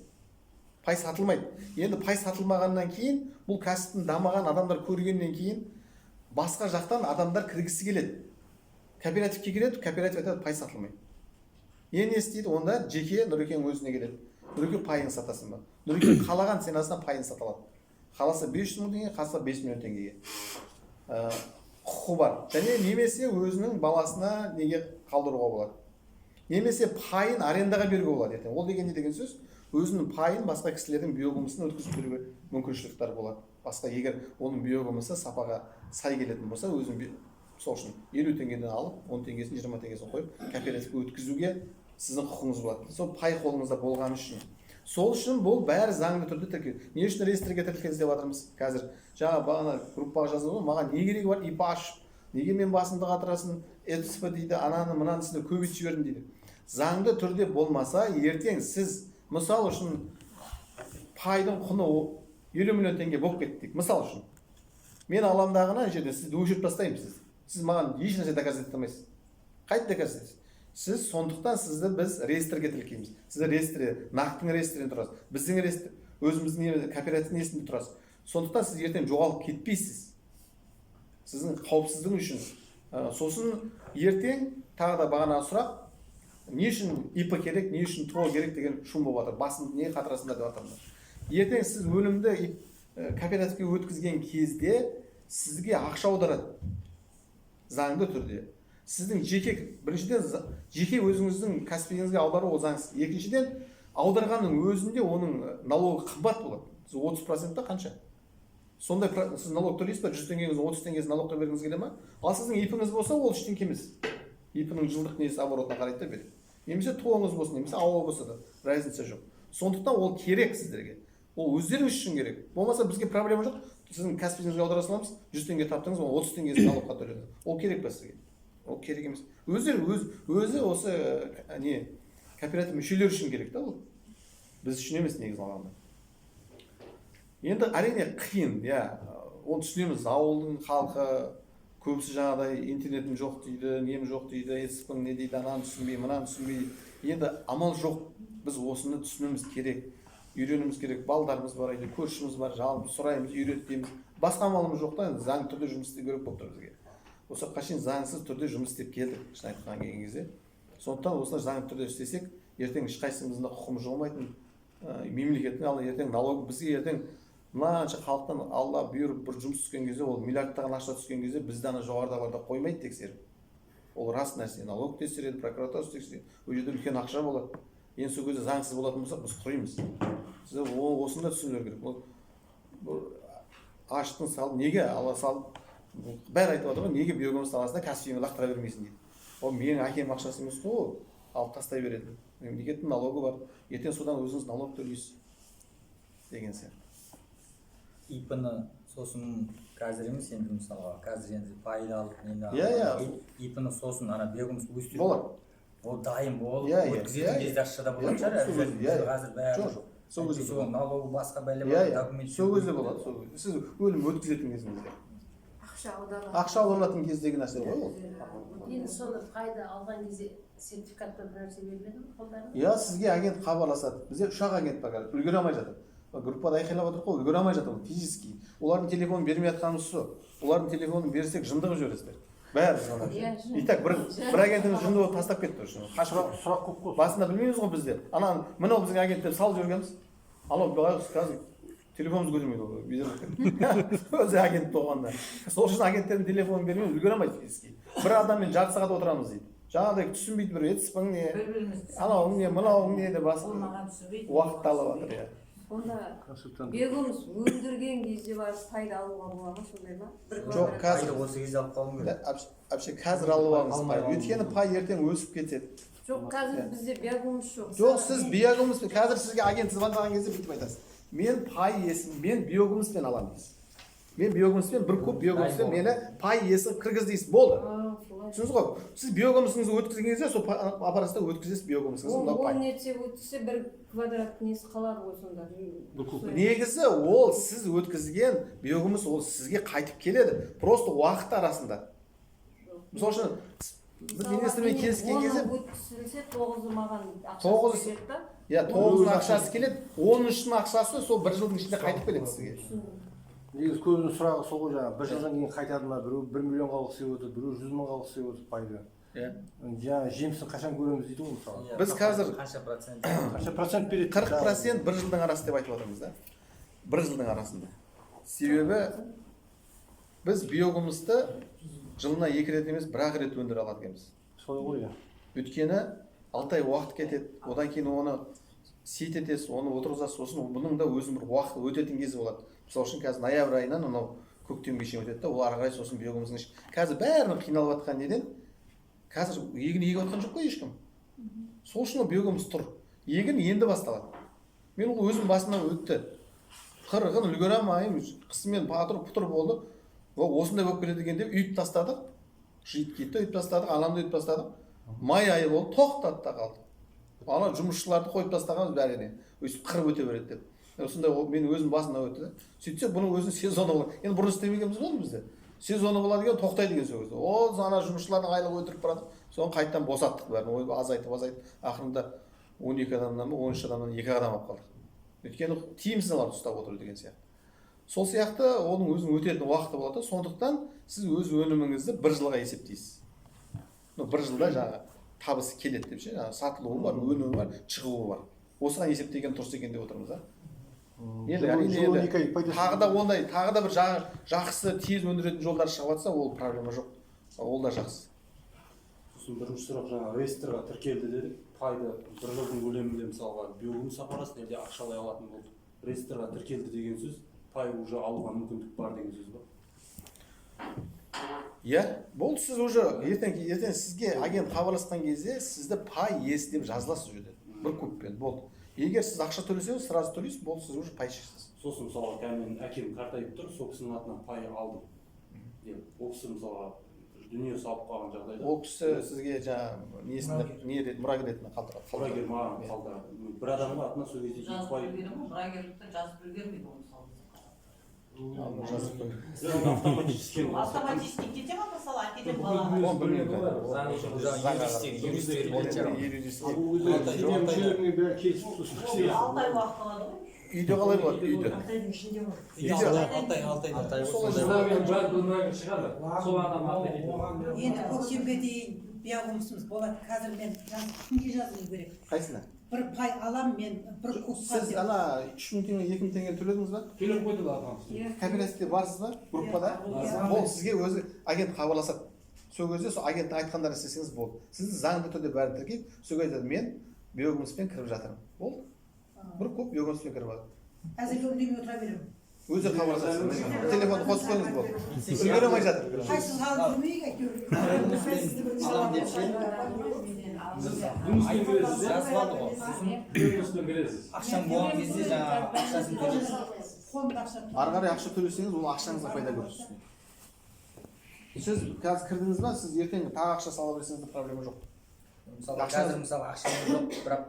Speaker 1: Пай сатылмайды. Енді пай сатылмағаннан кейін, бұл кәсіптің дамыған адамдар көргеннен кейін басқа жақтан адамдар кіргісі келеді. Кооперативке келеді, кооператив айтады, пай сатылмайды. Енді не істейді? Онда жеке Нұрекең өзіне келеді. Нұрекең пайын сатасың ба? Нұрекең қалаған ценасына пайын сата алады. Қаласа 500 мың теңге, қаласа 5 миллион теңгеге. Құқы бар. Және немесе өзінің баласына неге қалдыруға болады. Немесе пайын арендаға беруге болады. Ол деген не деген сөз? Өзінің пайын басқа кісілердің биогумысын өткізіп беруге мүмкіншіліктер болады. Басқа егер оның биогумысы сапаға сай келетін болса, өзінің сол үшін 50 теңгеден алып, 10 теңгесін, 20 теңгесін қойып, кооперативке өткізуге сіздің құқыңыз болады. Сол пай қолыңызда болғаны үшін. Сол үшін бұл бәрі заңды түрде тіркеледі. Не үшін реестрге тіркелді деп жатырмыз қазір? Жаңа бағана группаға жазды ғой, маған не керегі бар ИП ашып, неге мен басымды қатырасың, ЭТСП дейді, ананы мынаны көбейтіп жібердім дейді. Заңды түрде болмаса, ертең сіз мысал үшін пайдың құны 50 миллион теңге болып кеттік. Мысал үшін мен аламдағына жерде сізді өшіріп тастаймын. Сіз маған еш нәрсе доказать ете алмайсыз. Қайт доказать етесіз? Сіз сондықтан сізді біз реестрге тіркейміз. Сіз реестрде, нақтың реестрінде тұрасыз. Біздің реестр, өзіміздің кооператив несінде тұрасыз. Сондықтан сіз ертең жоғалып кетпейсіз. Сіздің қауіпсіздігіңіз үшін. Сосын ертең тағы да бағана сұрақ, не үшін ИП керек, не үшін ТО керек деген шум болып жатыр. Басын не қатырасында деп жатырмын. Ертең сіз өнімді кооперативке өткізген кезде сізге ақша аударады. Заңды түрде. Сіздің біріншіден жеке өзіңіздің кәсібіңізге аудару ол заңсыз. Екіншіден, аударғанның өзінде оның налогы қымбат болады. Сіз 30%-та қанша? Сондай сіз налог төлейсіз ба? 100 теңгеңіз 30 теңгесін налог төлегіңіз келе ма? Ал сіздің ИП-іңіз болса, ол ештеңе емес. ИП-ның жылдық несі оборотына қарайды да береді. Немесе ТО-ңыз болсын, немесе ауыл болса да разница жоқ. Сондықтан ол керек сіздерге. Ол өздеріңіз үшін керек. Болмаса бізге проблема жоқ. Сіздің кәсібіңізге аудара саламыз, 100 теңге таптыңыз, 30 теңгесін налогқа төледіңіз. Ол керек па сізге? Ол керек емес. Өзі осы кооператив мүшелері үшін керек та ол. біз үшін емес негізі алғанда. Енді әрине қиын, иә, оны түсінеміз. Ауылдың халқы көбісі жаңағыдай интернетім жоқ дейді, нем жоқ дейді, естіпің не дейді, ананы түсінбей, мынаны түсінбей. Енді амал жоқ. Біз осыны түсінуіміз керек, үйренуіміз керек. Балдарымыз бар, көршіміз бар, жалпы сұраймыз, үйрет дейміз. Басқа амалымыз жоқ та, заңды түрде жұмыс істеу керек болып тұр бізге. Осы уақытқа шейін заңсыз түрде жұмыс істеп келдік, шын айтқан келген кезде. Сондықтан осыны заңды түрде істесек, ертең ешқайсымыздың да құқымыз болмайтын, мемлекеттің алды ертең налог бізге ертең мынанша халықтан алла бұйырып бір жұмыс түскен кезде, ол миллиардтаған ақша түскен кезде бізді ана жоғарыдағыларда қоймайды тексеріп. Ол рас нәрсе, налог тексереді, прокуратура тексереді, ол жерде үлкен ақша болады. Енді сол кезде заңсыз болатын болсақ, біз құримыз. Сіздер осында түсінулер керек. Бұл аштың салы неге ала салып, бәрі айтып отыр ғой, неге биогумус саласында кәсіпкеріңе лақтыра бермейсің дейді. Ол менің әкем ақшасы емес қой, алып тастай береді. Мемлекеттің налогы бар, ертең содан өзіңіз налог төлейсіз деген сияқты.
Speaker 5: ИП-ны сосын қазір емес, енді мысалға қазір енді пайда алып ИП-ны сосын ана биогумус өстіру
Speaker 1: болады.
Speaker 5: Ол дайын болып өткізетін кезде ақша да болатын шығар. Қазір бәрі
Speaker 1: сол кезде
Speaker 5: налогы басқа бәле бар, документ.
Speaker 1: сол кезде болады, сол кезде. Сіз өлім өткізетін кезіңізде. Ақша аударылатын кездегі нәрсе ғой ол.
Speaker 6: Енді соны пайда алған кезде сертификатта бір нәрсе беріледі ме қолдарына?
Speaker 1: Иә, сізге агент хабарласады. Бізде ұшақ агент бар, үлгере алмай жатыр. Группада айқайлап отыр ғой, үлгере алмай жатыр, физически. Олардың телефонын бермей жатқанымыз сол. Олардың телефонын берсек жындығып жібересіздер. Бәрі звонады. Итак, бір агентіміз жынды болып тастап кетті үшін.
Speaker 3: Сұрақ көп қой.
Speaker 1: Басында білмейміз ғой бізде. Ана мынау біздің агент деп салып жүргенбіз. Алло, қазір телефонымыз көтермейді ол bizden. Өзі агент болғанда. Сол үшін агенттердің телефонын бермейміз, үлгере алмайды физически. Бір адаммен жарты сағат отырамыз дейді. Жаңағыдай түсінбейді бір етіспің не, анауың не, мынауың не деп басып уақытты алып жатыр, иә.
Speaker 7: Онда биогумус өндірген кезде барып пайда алуға бола ма, сондай ма?
Speaker 1: Жоқ, қазір
Speaker 5: осы кезде алып қалуым керек.
Speaker 1: Вообще қазір алып алыңыз пай. Өйткені пай ертең өсіп кетеді.
Speaker 7: Жоқ, қазір бізде биогумус жоқ.
Speaker 1: Жоқ, сіз биогумус, қазір сізге агент звондаған кезде бүйтіп айтасыз. Мен пай иесімін, мен биогумуспен аламын дейсіз. Мен биогумуспен бір көп биогумуспен мені пай иесі кіргіз дейсіз. Болды. Түсінсіз ғой? Сіз биогумусыңызды өткізген кезде сол аппаратта өткізесіз биогумусыңызды.
Speaker 7: Ол нетсе өтсе бір квадрат несі қалады ғой сонда.
Speaker 1: Негізі ол сіз өткізген биогумус ол сізге қайтып келеді. Просто уақыт арасында. Мысалы үшін біз министрмен келіскен кезде
Speaker 7: өткізілсе 9-ы маған
Speaker 1: ақшасы
Speaker 7: келеді да.
Speaker 1: Иә, 9-ның ақшасы келеді, 13-ның ақшасы сол бір жылдың ішінде қайтып келеді сізге.
Speaker 3: Негізі көбінің сұрағы сол ғой, жаңағы бір жылдан кейін қайтады ма, біреу 1 миллионға алғысы келіп отыр, біреу 100 мыңға алғысы келіп отыр пайда.
Speaker 1: Иә.
Speaker 3: Жаңағы жемісін қашан көреміз дейді ғой мысалы.
Speaker 1: Біз қазір
Speaker 3: Қанша процент береді?
Speaker 1: 40% бір жылдың арасы деп айтып отырмыз да. Бір жылдың арасында. Себебі біз биогумусты жылына 2 рет емес, 1 рет өндіре алады екенбіз.
Speaker 3: Солай ғой.
Speaker 1: Өйткені 6 ай уақыт кетеді, одан кейін оны сейт етесіз, оны отырғызасыз, сосын бұның да өзінің бір уақыт өтетін кезі болады. Мысалы үшін қазір ноябрь айынан анау көктемге шейін өтеді да, ол ары қарай сосын биогумустың қазір бәрінің қиналып жатқан неден? Қазір егін егіп жатқан жоқ қой ешкім. Сол үшін ол биогумус тұр. Егін енді басталады. Мен ол өзім басымнан өтті. Қырғын үлгере алмаймын, қысымен пұтыр болды. Осындай болып келеді екен деп үйіп тастадық. Жиып кетті, үйіп тастадық, анамды үйіп тастадық. Май айы болды, тоқтады да қалды. Ана жұмысшыларды қойып тастағанбыз бәріне. Өйстіп қырып өте береді деп. Осындай мен өзім басымнан өтті. Сөйтсек бұның өзінің сезоны болады. Енді бұрын істемегенбіз ғой бізде. Сезоны болады екен, тоқтайды екен сол кезде. О, ана жұмысшылардың айлығы өтіріп барады. Соны қайтадан босаттық бәрін. Ой, азайтып. Ақырында 12 адамнан ба, 13 адамнан 2 адам алып қалдық. Өйткені тиімсіз аларды ұстап отыр деген сияқты. Сол сияқты оның өзінің өтетін уақыты болады. Сондықтан сіз өз өніміңізді 1 жылға есептейсіз. 1 жылда жаңағы табысы келеді деп ше, сатылуы бар, өнімі бар, шығуы бар. Осыған есептеген дұрыс екен деп отырмыз да. Тағы да ондай, тағы да бір жақсы тез өндіретін жолдар шығып жатса, ол проблема жоқ. Ол да жақсы.
Speaker 3: Сосын бірінші сұрақ жаңа реестрға тіркелді дедік. Пайда 1 жылдың көлемінде мысалға биогумус аппаратын әлде ақшалай алатын болды. Реестрға тіркелді деген сөз, пай уже алуға мүмкіндік бар деген сөз ба?
Speaker 1: Иә, бұл сіз уже ертең сізге агент хабарласқан кезде сізді пай иесі деп жазыласыз жерде. Бір көппен болды. Егер сіз ақша төлесеңіз, сразу төлейсіз, болды, сіз уже пай ішесіз.
Speaker 3: Сосын мысалға менің әкем қартайып тұр, сол кісінің атынан пай алдым. Ол кісі мысалға дүние салып қалған жағдайда
Speaker 1: ол кісі сізге жаңағы не мұрагер ретінде қалдырады.
Speaker 3: мұрагер маған қалдырады. Bir адамға атына сол кезде
Speaker 8: жазып
Speaker 3: 2 пай
Speaker 8: үлгереді ма? Мұрагерлікті жазып үлгермейді оны мысалы.
Speaker 1: жазып қой.
Speaker 3: автоматически
Speaker 8: Автоматически кете ма мысалы әкеден балаға?
Speaker 1: Оны білмеймін.
Speaker 8: Алты ай уақыт алады ғой.
Speaker 1: Үйде қалай болады? Үйде.
Speaker 7: Алтайдың ішінде ғой.
Speaker 9: Енді көктемге дейін биогумусымыз болады. Қазір мен кімге жазылу керек?
Speaker 1: Қайсына?
Speaker 9: Bir pay alam мен bir кубқа
Speaker 1: Сіз ана 3000 теңге 2000 теңге төледіңіз ба?
Speaker 3: төлеп қойды да адам.
Speaker 1: Кооперативте барсыз ба? Группада? Ол сізге өзі агент хабарласады. Сол кезде сол агенттің айтқандарын істесеңіз болды. Сізді заңды түрде бәрін тіркейіп, сол кезде мен биогумуспен кіріп жатырмын. Болды. Bir куб биогумуспен кіріп жатыр.
Speaker 9: әзірге үндемей отыра беремін.
Speaker 1: Өзі хабарласады. Телефонды қосып қойыңыз болды. Үлгере алмай жатыр.
Speaker 9: Қайсысы алып жүрмейік әйтеуір.
Speaker 5: Алам деп сен жазып алды ғой. Ақшаң болған кезде жаңағы ақшасын төлейсіз.
Speaker 9: Қолымда ақша тұр.
Speaker 1: Ары қарай ақша төлесеңіз, ол ақшаңызға пайда көресіз. Сіз қазір кірдіңіз ба? Сіз ертең тағы ақша сала берсеңіз де проблема жоқ.
Speaker 5: Мысалы қазір мысалы ақшам жоқ, бірақ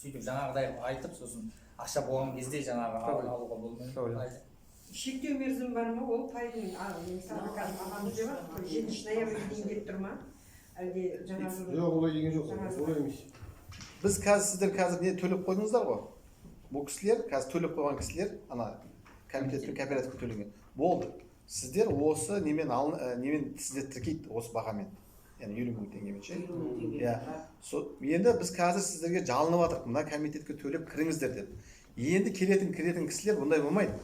Speaker 5: сөйтіп жаңағыдай айтып сосын ақша болған кезде жаңағы алуға болмайды.
Speaker 7: Шектеу мерзімі бар ма? Ол пайдың мысалы қазір ағамыз деп жатыр, 7 ноябрьге дейін деп тұр ма? Әлде жаңағы
Speaker 1: Жоқ, олай деген жоқ. Олай емес. Біз сіздер қазір не төлеп қойдыңыздар ғой? Бұл кісілер, қазір төлеп қойған кісілер, ана комитетпен кооперативке төлеген. Болды. Сіздер осы немен сіздер тіркейді осы бағамен. Яғни 50 мың теңгемен ше. Иә. Енді біз қазір сіздерге жалынып жатырмыз. Мына комитетке төлеп кіріңіздер деп. Енді кіретін кісілер бұндай болмайды.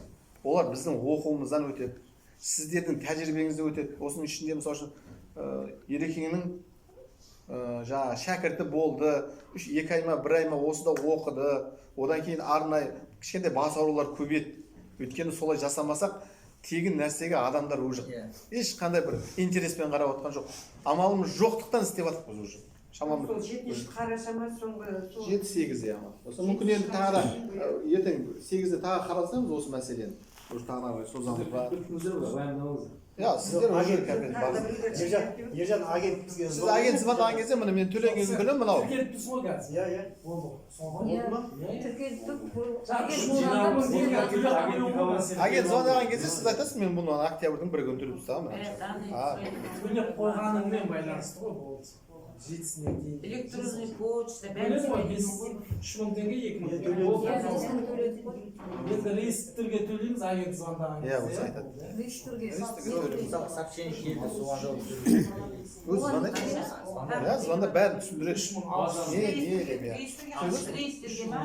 Speaker 1: Олар біздің оқуымыздан өтеді. Сіздердің тәжірибеңізден өтеді. Осының ішінде мысалы үшін Ерекеңнің жаңағы шәкірті болды. 2 ай ма 1 ай ма осында оқыды. Одан кейін арнайы кішкентай бас аурулар көбейеді. Өйткені солай жасамасақ, тегін нәрсеге адамдар уже ешқандай бір интереспен қарап отқан жоқ. Амалымыз жоқтықтан істеп жатырмыз біз уже. Шамамыз
Speaker 7: 7 қараша ма соңғы
Speaker 1: 7-8 иә. Мүмкін енді тағы да ертең 8-де тағы қарасаңыз осы мәселені. Уже тағы созамыз ба? Ya sizler öyle kıyafet var.
Speaker 2: Ержан агент бізге
Speaker 1: Siz agent звондаған кезде міне мен төлеген күні мынау. Агент звондаған кезде сіз айтасыз мен бұны октябрьдің 1 күні төлеп тастағанмын.
Speaker 4: Төлеп қойғаныңмен байланысты ғой болды. Жетісіне дейін.
Speaker 8: Электронный почта,
Speaker 4: Төлеп қой, біз 3000 теңге 2000 теңге. Енді реестрге төлейміз агент звондаған
Speaker 1: Иә, осы айтады.
Speaker 5: Мысалы сообщение келді соған жауап
Speaker 1: Өз звондайды. Иә, звонда бәрін түсіндіреді. Не деп иә.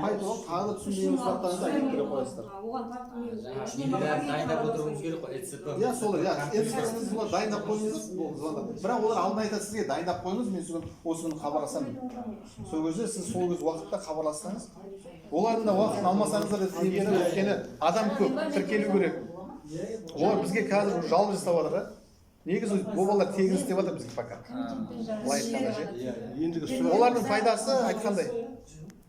Speaker 1: Қайтып ол тағы да түсіндірген сұрақтарыңызды агентке қоясыздар.
Speaker 5: бәрін дайындап отыруымыз керек қой ЭЦП.
Speaker 1: Иә, солай. Иә, сіз олар дайындап қойыңыз бұл звонда. Бірақ олар алдын айтады сізге дайындап қойыңыз, мен осы күні хабарласамын. Сол кезде сіз сол кез уақытта хабарлассаңыз, олардың да уақытын алмасаңыздар да себебі өйткені адам көп, тіркелу керек. Олар бізге қазір жалып жасап жатыр да. Негізі бұл балалар тегін істеп жатыр бізге пока. Былай айтқанда ше. Олардың пайдасы айтқандай.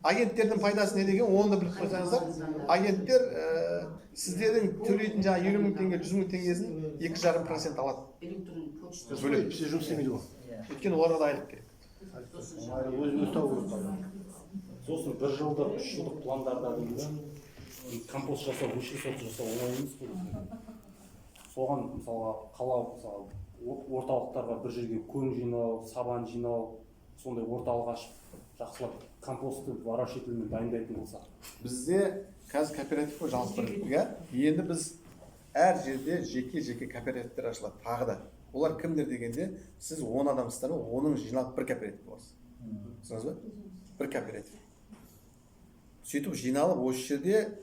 Speaker 1: Агенттердің пайдасы не деген, оны да біліп қойсаңыздар, агенттер сіздердің төлейтін жаңа 50 мың теңге, 100 мың теңгесін 2,5% алады.
Speaker 8: электронный почта.
Speaker 1: Бөлек.
Speaker 2: жұмыс істемейді ғой.
Speaker 1: Өйткені оларға да айлық керек.
Speaker 2: Өзіміз тауып
Speaker 3: Сосын 1 жылдық, 3 жылдық пландарда дейміз. Компост жасау, вышки сорт жасау оңай емес қой. Соған мысалға қала мысалы орталықтарға бір жерге көң жинау, сабан жинау, сондай орталық ашып жақсылап компостты вараш етілмен дайындайтын болсақ.
Speaker 1: Бізде қазір кооператив қой жалғыз бірлікте. Енді біз әр жерде жеке кооперативтер ашылады тағы да. Олар кімдер дегенде, сіз 10 адамсыздар ма, оның жиналып бір кооператив боласыз. Түсінесіз ба? Бір кооператив. Сөйтіп жиналып осы жерде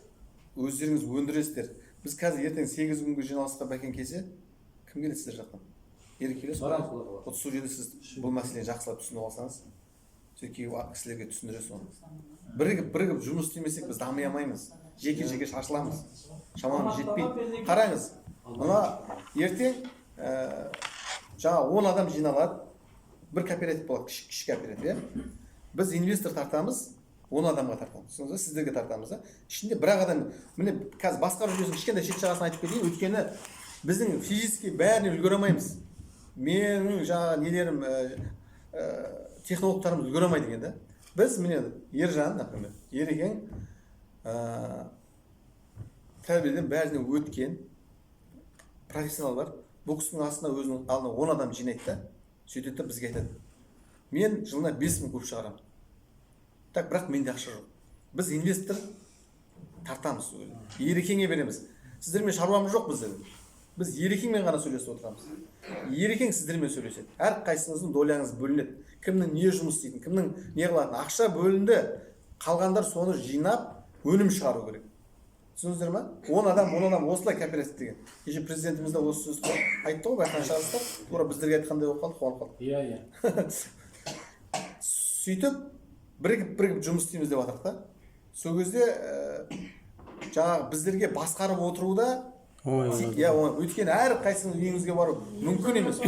Speaker 1: өздеріңіз өндіресіздер. Біз қазір ертең 8 күнгі жиналысқа бәкен келсе, кім келеді сіздер жақтан? Ерік келесіз ба? Сол жерде сіз бұл мәселені жақсылап түсініп алсаңыз, сөйтіп кісілерге түсіндіресіз оны. Бірігіп жұмыс істемесек біз дами алмаймыз. Жеке шашыламыз. Шамамыз жетпейді. Қараңыз, мына ертең жаңа 10 адам жиналады, бір кооператив болады, кіші кооператив. Біз инвестор тартамыз, 10 адамға тартамыз. Сіздерге тартамыз. Ішінде бір адам, міне қазір басқару жүйесінің кішкентай шет жағасын айтып кетейін, өйткені біздің физически бәріне үлгере алмаймыз. менің жаңағы нелерім технологтарымыз үлгере алмайды екен да. Біз міне Ержан, например, Ерекең тәрбиеден бәрінен өткен профессионалдар. Бұл кісінің астына өзінің алдына 10 адам жинайды да, сөйтеді да бізге айтады. Мен жылына 5 мың көп шығарамын. Так, бірақ менде ақша жоқ. Біз инвестор тартамыз. Ерекеңе береміз. Сіздермен шаруамыз жоқ біздің. Біз Ерекеңмен ғана сөйлесіп отырамыз. Ерекең сіздермен сөйлеседі. Әр қайсыңыздың доляңыз бөлінеді. Кімнің не жұмыс істейтін, кімнің не қылатын. Ақша бөлінді. Қалғандар соны жинап, өнім шығару керек. Түсініңіздер ма? 10 адам осылай кооператив деген. Кеше президентіміз де осы сөзді айтты ғой, байқан шағыстар. Тура біздерге айтқандай болып қалды, қуанып қалдық.
Speaker 3: Иә.
Speaker 1: Сөйтіп бірігіп жұмыс істейміз деп жатырық та. Сол кезде жаңағы біздерге басқарып отыруда өйткені әр қайсының үйіңізге бару мүмкін емес.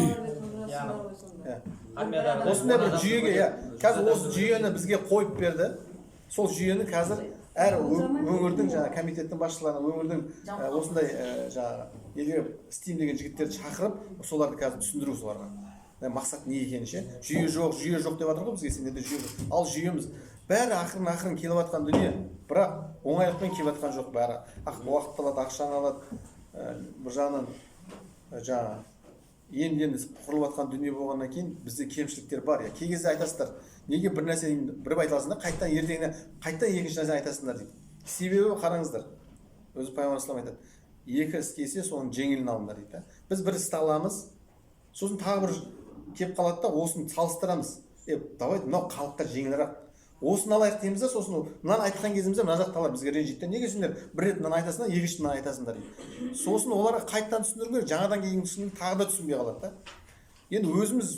Speaker 1: Осындай бір жүйеге, қазір осы жүйені бізге қойып берді. Сол жүйені қазір әр өңірдің жаңағы комитеттің басшыларына, өңірдің осындай жаңағы елге істеймін деген жігіттерді шақырып, соларды қазір түсіндіру соларға. Мақсат не екенін ше. Жүйе жоқ деп жатыр ғой бізге, сендерде жүйе жоқ. Ал жүйеміз бәрі ақырын келіп жатқан дүние, бірақ оңайлықпен келіп жатқан жоқ бәрі. Уақыт алады, ақшаны алады. Бір жағынан жаңағы енді құрылып жатқан дүние болғаннан кейін бізде кемшіліктер бар. Кей кезде айтасыздар, неге бір нәрсені бір айта аласыңдар, қайттан ертеңіне қайттан екінші нәрсені айтасыңдар дейді. Себебі қараңыздар. Өзі пайғамбар салам айтады. Екі іс келсе, соның жеңілін алыңдар дейді. Біз бір істі аламыз, сосын тағы бір кеп қалады да, осыны салыстырамыз. Давай, мынау халыққа жеңілірек. Осыны алайық дейміз да, сосын мынаны айтқан кезімізде мына жақталар бізге ренжиді. Неге сендер бір рет мынаны айтасыңдар, екінші мынаны айтасыңдар дейді. Сосын оларға қайттан түсіндіру керек, жаңадан келген түсіндіру тағы да түсінбей қалады да. Енді өзіміз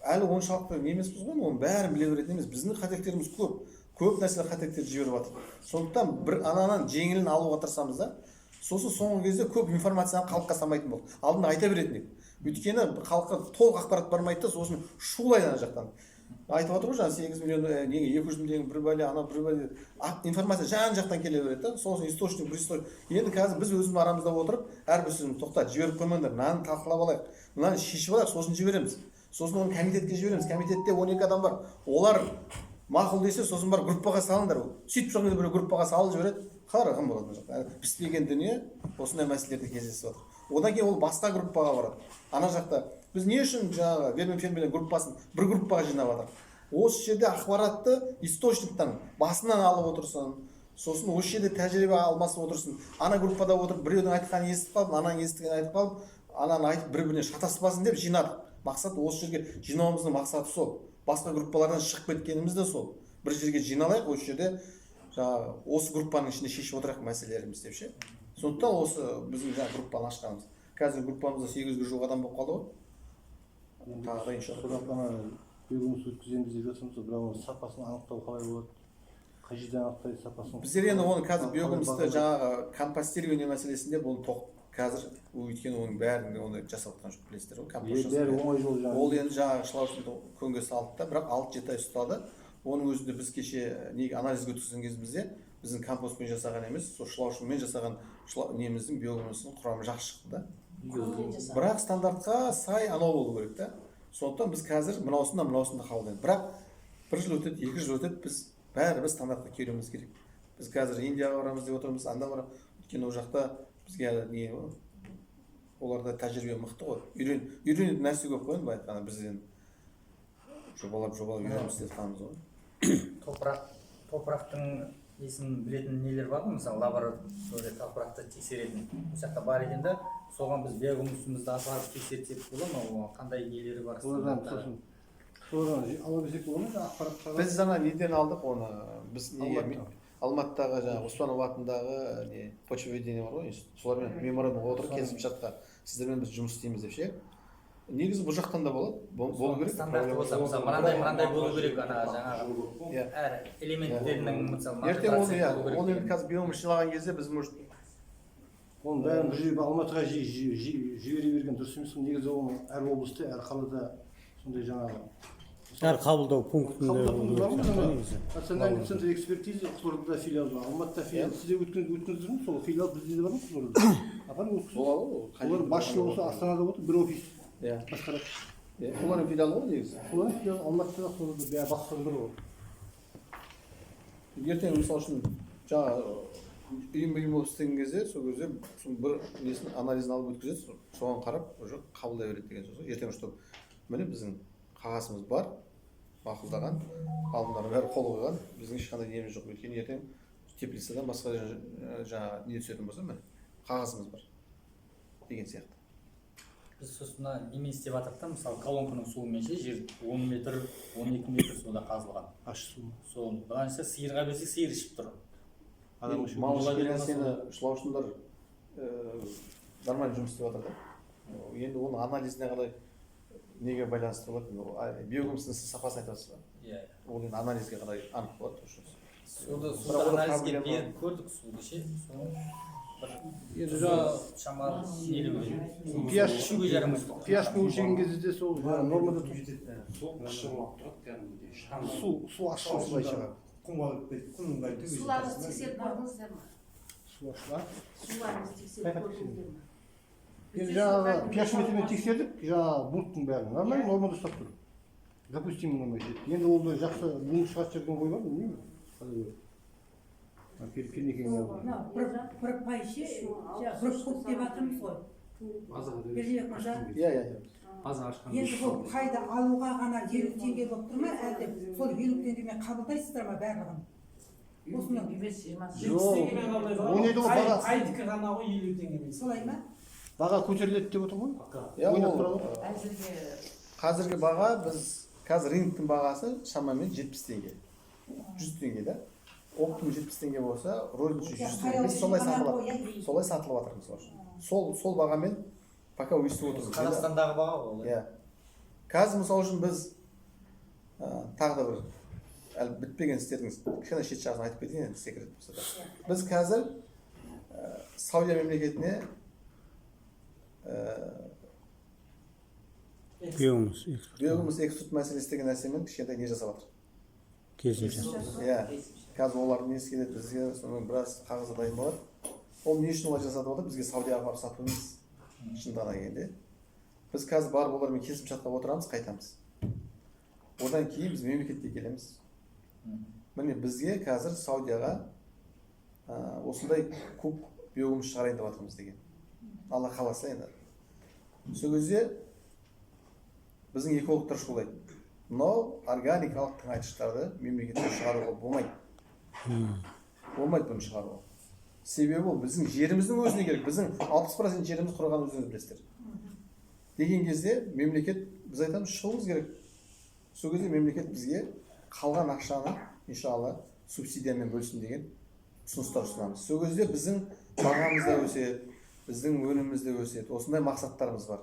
Speaker 1: әлі оншалықты емеспіз ғой, оның бәрін біле беретін емес. Біздің қателіктеріміз көп. Көп нәрселер қателіктер жіберіп жатыр. Сондықтан бір ананан жеңілін алуға тырысамыз да. Сосын соңғы кезде көп информацияны халыққа салмайтын болды. Алдында айта беретін еді. Өйткені халыққа толық ақпарат бармайды да, сосын шулайды ана жақтан. Айтып отыр ғой, жаңа 8 миллион, неге 200 миллион бір бәле, ана бір бәле, информация жан-жақтан келе береді да. Сосын источник, бір источник. Енді қазір біз өзіміз арамызда отырып, әрбір сөзімізді тоқтат, жіберіп қоймаңдар, мынаны талқылап алайық, мынаны шешіп алайық, сосын жібереміз. Сосын оны комитетке жібереміз. Комитетте 12 адам бар. Олар мақұл десе, сосын бар группаға салыңдар. Сөйтіп жүргенде бір группаға салып жібереді. Қарағым болады. Піспеген дүние осындай мәселелерде кездесіп жатыр. Одан кейін ол басқа группаға барады. Ана жақта біз не үшін жаңағы Вермен фермерлер группасын бір группаға жинап жатырмыз? Осы жерде ақпаратты источниктан басынан алып отырсын. Сосын осы жерде тәжірибе алмасып отырсын. Ана группада отырып біреудің айтқанын естіп қалып, ананың естігенін айтып қалып, ананы айтып бір-біріне шатаспасын деп жинадық. Мақсат осы жерге жинауымыздың мақсаты сол. Басқа группалардан шығып кеткеніміз де сол. Бір жерге жиналайық, осы жерде жаңағы осы группаның ішінде шешіп отырайық мәселелерімізді деп ше. Сондықтан осы біздің жаңағы группаны ашқанымыз. Қазір группамызда 800-ге жуық адам болып қалды ғой. Тағы да иншалла.
Speaker 3: Жұмыс өткіземіз деп жатырмыз, бірақ сапасын анықтау қалай болады? Қай жерден анықтайды сапасын?
Speaker 1: Біздер енді оны қазір биогумсты жаңағы компостирование мәселесінде бұл қазір өйткені оның бәрін оны жасап жатқан жоқ, білесіздер ғой, компост. Ол енді жаңағы шылаушыны көңге салды да, бірақ 6-7 ай ұстады. Оның өзінде біз кеше анализге өткізген кезімізде біздің компостпен жасаған емес, сол шылаушымен жасаған неміздің биогумсының құрамы жақсы шықты да. Бірақ стандартқа сай анау болу керек та. Сондықтан біз қазір мынаусында қабылдаймыз. Бірақ бір жыл өтеді, 2 жыл өтеді, біз бәрібір стандартқа келуіміз керек. Біз қазір Индияға барамыз деп отырмыз, анда барамыз. Өйткені ол жақта бізге не оларда тәжірибе мықты ғой. Үйренетін нәрсе көп қой, былай айтқанда бізден жобалап үйренеміз деп жатқанымыз ғой.
Speaker 5: Топырақтың несін білетін нелер бар ғой, мысалы лаборатория топырақты тексеретін. Бұл жақта бар екен да, соған біз биогумусымызды апарып тексертсек бола ма, қандай нелері бар?
Speaker 3: Содан ала берсек бола ма ақпаратқа?
Speaker 1: Біз жаңа неден алдық оны, біз неге Алматыдағы жаңағы Оспанов атындағы почвоведение бар ғой, солармен меморандумға отырып келісімшартқа сіздермен біз жұмыс істейміз деп ше. Негізі бұл жақтан да болады, болу керек.
Speaker 5: Стандарты болса, мынандай болу керек, ана жаңағы әр элементтерінің мысалы.
Speaker 1: Ертең оны енді қазір биогумус жинаған кезде біз может
Speaker 3: оның бәрін бір жерге Алматыға жібере берген дұрыс емес. Негізі оны әр облыста, әр қалада сондай жаңағы
Speaker 2: әр қабылдау пунктінде
Speaker 3: национальный центр экспертизы Қызылордада филиал бар, Алматыда филиал. Сізде өткіздіңіз ме? Сол филиал бізде бар ма Қызылордада? Апарып өткізіңіз. Олар басшылығы осы Астанада отыр, бір офис басқарады.
Speaker 1: Kullanım filialı o негізі.
Speaker 10: Олар Алматыда құрылды, бәрі басқарылды ғой.
Speaker 1: Ертең мысалы үшін жаңағы үйім болып істеген кезде сол кезде бір несін анализін алып өткізеді, соған қарап уже қабылдай береді деген сөз ғой. Ертең что міне біздің қағазымыз бар, мақұлдаған, ғалымдар бәрі қол қойған, біздің ешқандай неміз жоқ. Өйткені ертең теплицадан басқа жаңағы не түсетін болса міне қағазымыз бар деген сияқты.
Speaker 5: Біз сосын немен істеп жатырмық та, мысалы колонканың суымен ше жер 10 метр, 12 метр суда қазылған.
Speaker 10: Ащы су.
Speaker 5: Сол бұланша сиырға берсек сиыр ішіп тұр.
Speaker 1: Мал ішкен сені шылаушындар нормально жұмыс істеп жатыр да. Енді оның анализіне қалай неге байланысты болады? Биогумстың сапасын айтасыз ба?
Speaker 5: Иә.
Speaker 1: Ол енді анализге қалай анық болады осы.
Speaker 5: Суды анализге беріп көрдік суды ше.
Speaker 10: Енді жаңа
Speaker 5: шамалы елу
Speaker 10: пияш
Speaker 5: жарым
Speaker 10: пияшты өлшеген кезде де сол нормада тұрады.
Speaker 3: Сол қышырлап тұрады кәдімгідей.
Speaker 10: Су ащы осылай шығады. Құмның бәрі түгел.
Speaker 6: Суларыңызды тексеріп көрдіңіздер ме?
Speaker 10: Су ашылар.
Speaker 6: Суларыңызды тексеріп көрдіңіздер ме?
Speaker 10: Енді жаңағы пияшметрмен тексердік, жаңағы бунттың бәрін нормально нормада ұстап тұр. Допустим нормально. Енді ол да жақсы бунт шығарып жүрген ой бар, білмеймін.
Speaker 9: Бір пайшы, бір көп деп жатырмыз ғой. Бердібек мырза.
Speaker 1: Иә.
Speaker 9: Енді бұл пайда алуға ғана 50 теңге болып тұр ма, әлде сол 50 теңгемен қабылдайсыздар ма барлығын? Осының
Speaker 4: Қайдікі ғана ғой 50 теңгемен.
Speaker 9: солай ма?
Speaker 10: Баға көтеріледі деп отыр ғой.
Speaker 1: Қазіргі баға біз қазір рыноктың бағасы шамамен 70 теңге. 100 теңге да. Оптым 70 теңге болса, розничный 100 теңге. Біз солай сатылып жатырмыз. Сол бағамен пока өйстіп отырмыз.
Speaker 5: Қазақстандағы баға ол.
Speaker 1: Иә. Қазір мысалы үшін біз тағы да бір әлі бітпеген істердің кішкене шет жағын айтып кетейін енді секрет болса да. Біз қазір Саудия мемлекетіне биогумус экспорт мәселесі деген нәрсемен кішкентай не жасап жатыр.
Speaker 2: Келісімшарт.
Speaker 1: Иә. Қазір олардың несі келеді бізге, сонымен біраз қағазы дайын болады. Ол не үшін олай жасатып отыр? Бізге Саудияға барып сату емес. Шындығына келгенде. Біз қазір барып олармен келісімшартқа отырамыз, қайтамыз. Одан кейін біз мемлекетке келеміз. Міне бізге қазір Саудияға осындай көп биогумус шығарайын деп жатырмыз деген. Алла қаласа енді. Сол кезде біздің экологтар шулайды. Мынау органикалық тыңайтқыштарды мемлекетке шығаруға болмайды. Болмайды бұны шығаруға. Себебі ол біздің жеріміздің өзіне керек. Біздің 60% жеріміз құрған өзіңіз білесіздер. Деген кезде мемлекет біз айтамыз шығуымыз керек. Сол кезде мемлекет бізге қалған ақшаны иншалла субсидиямен бөлсін деген ұсыныстар ұсынамыз. Сол кезде біздің бағамыз да өседі, біздің өніміміз де өседі. Осындай мақсаттарымыз бар.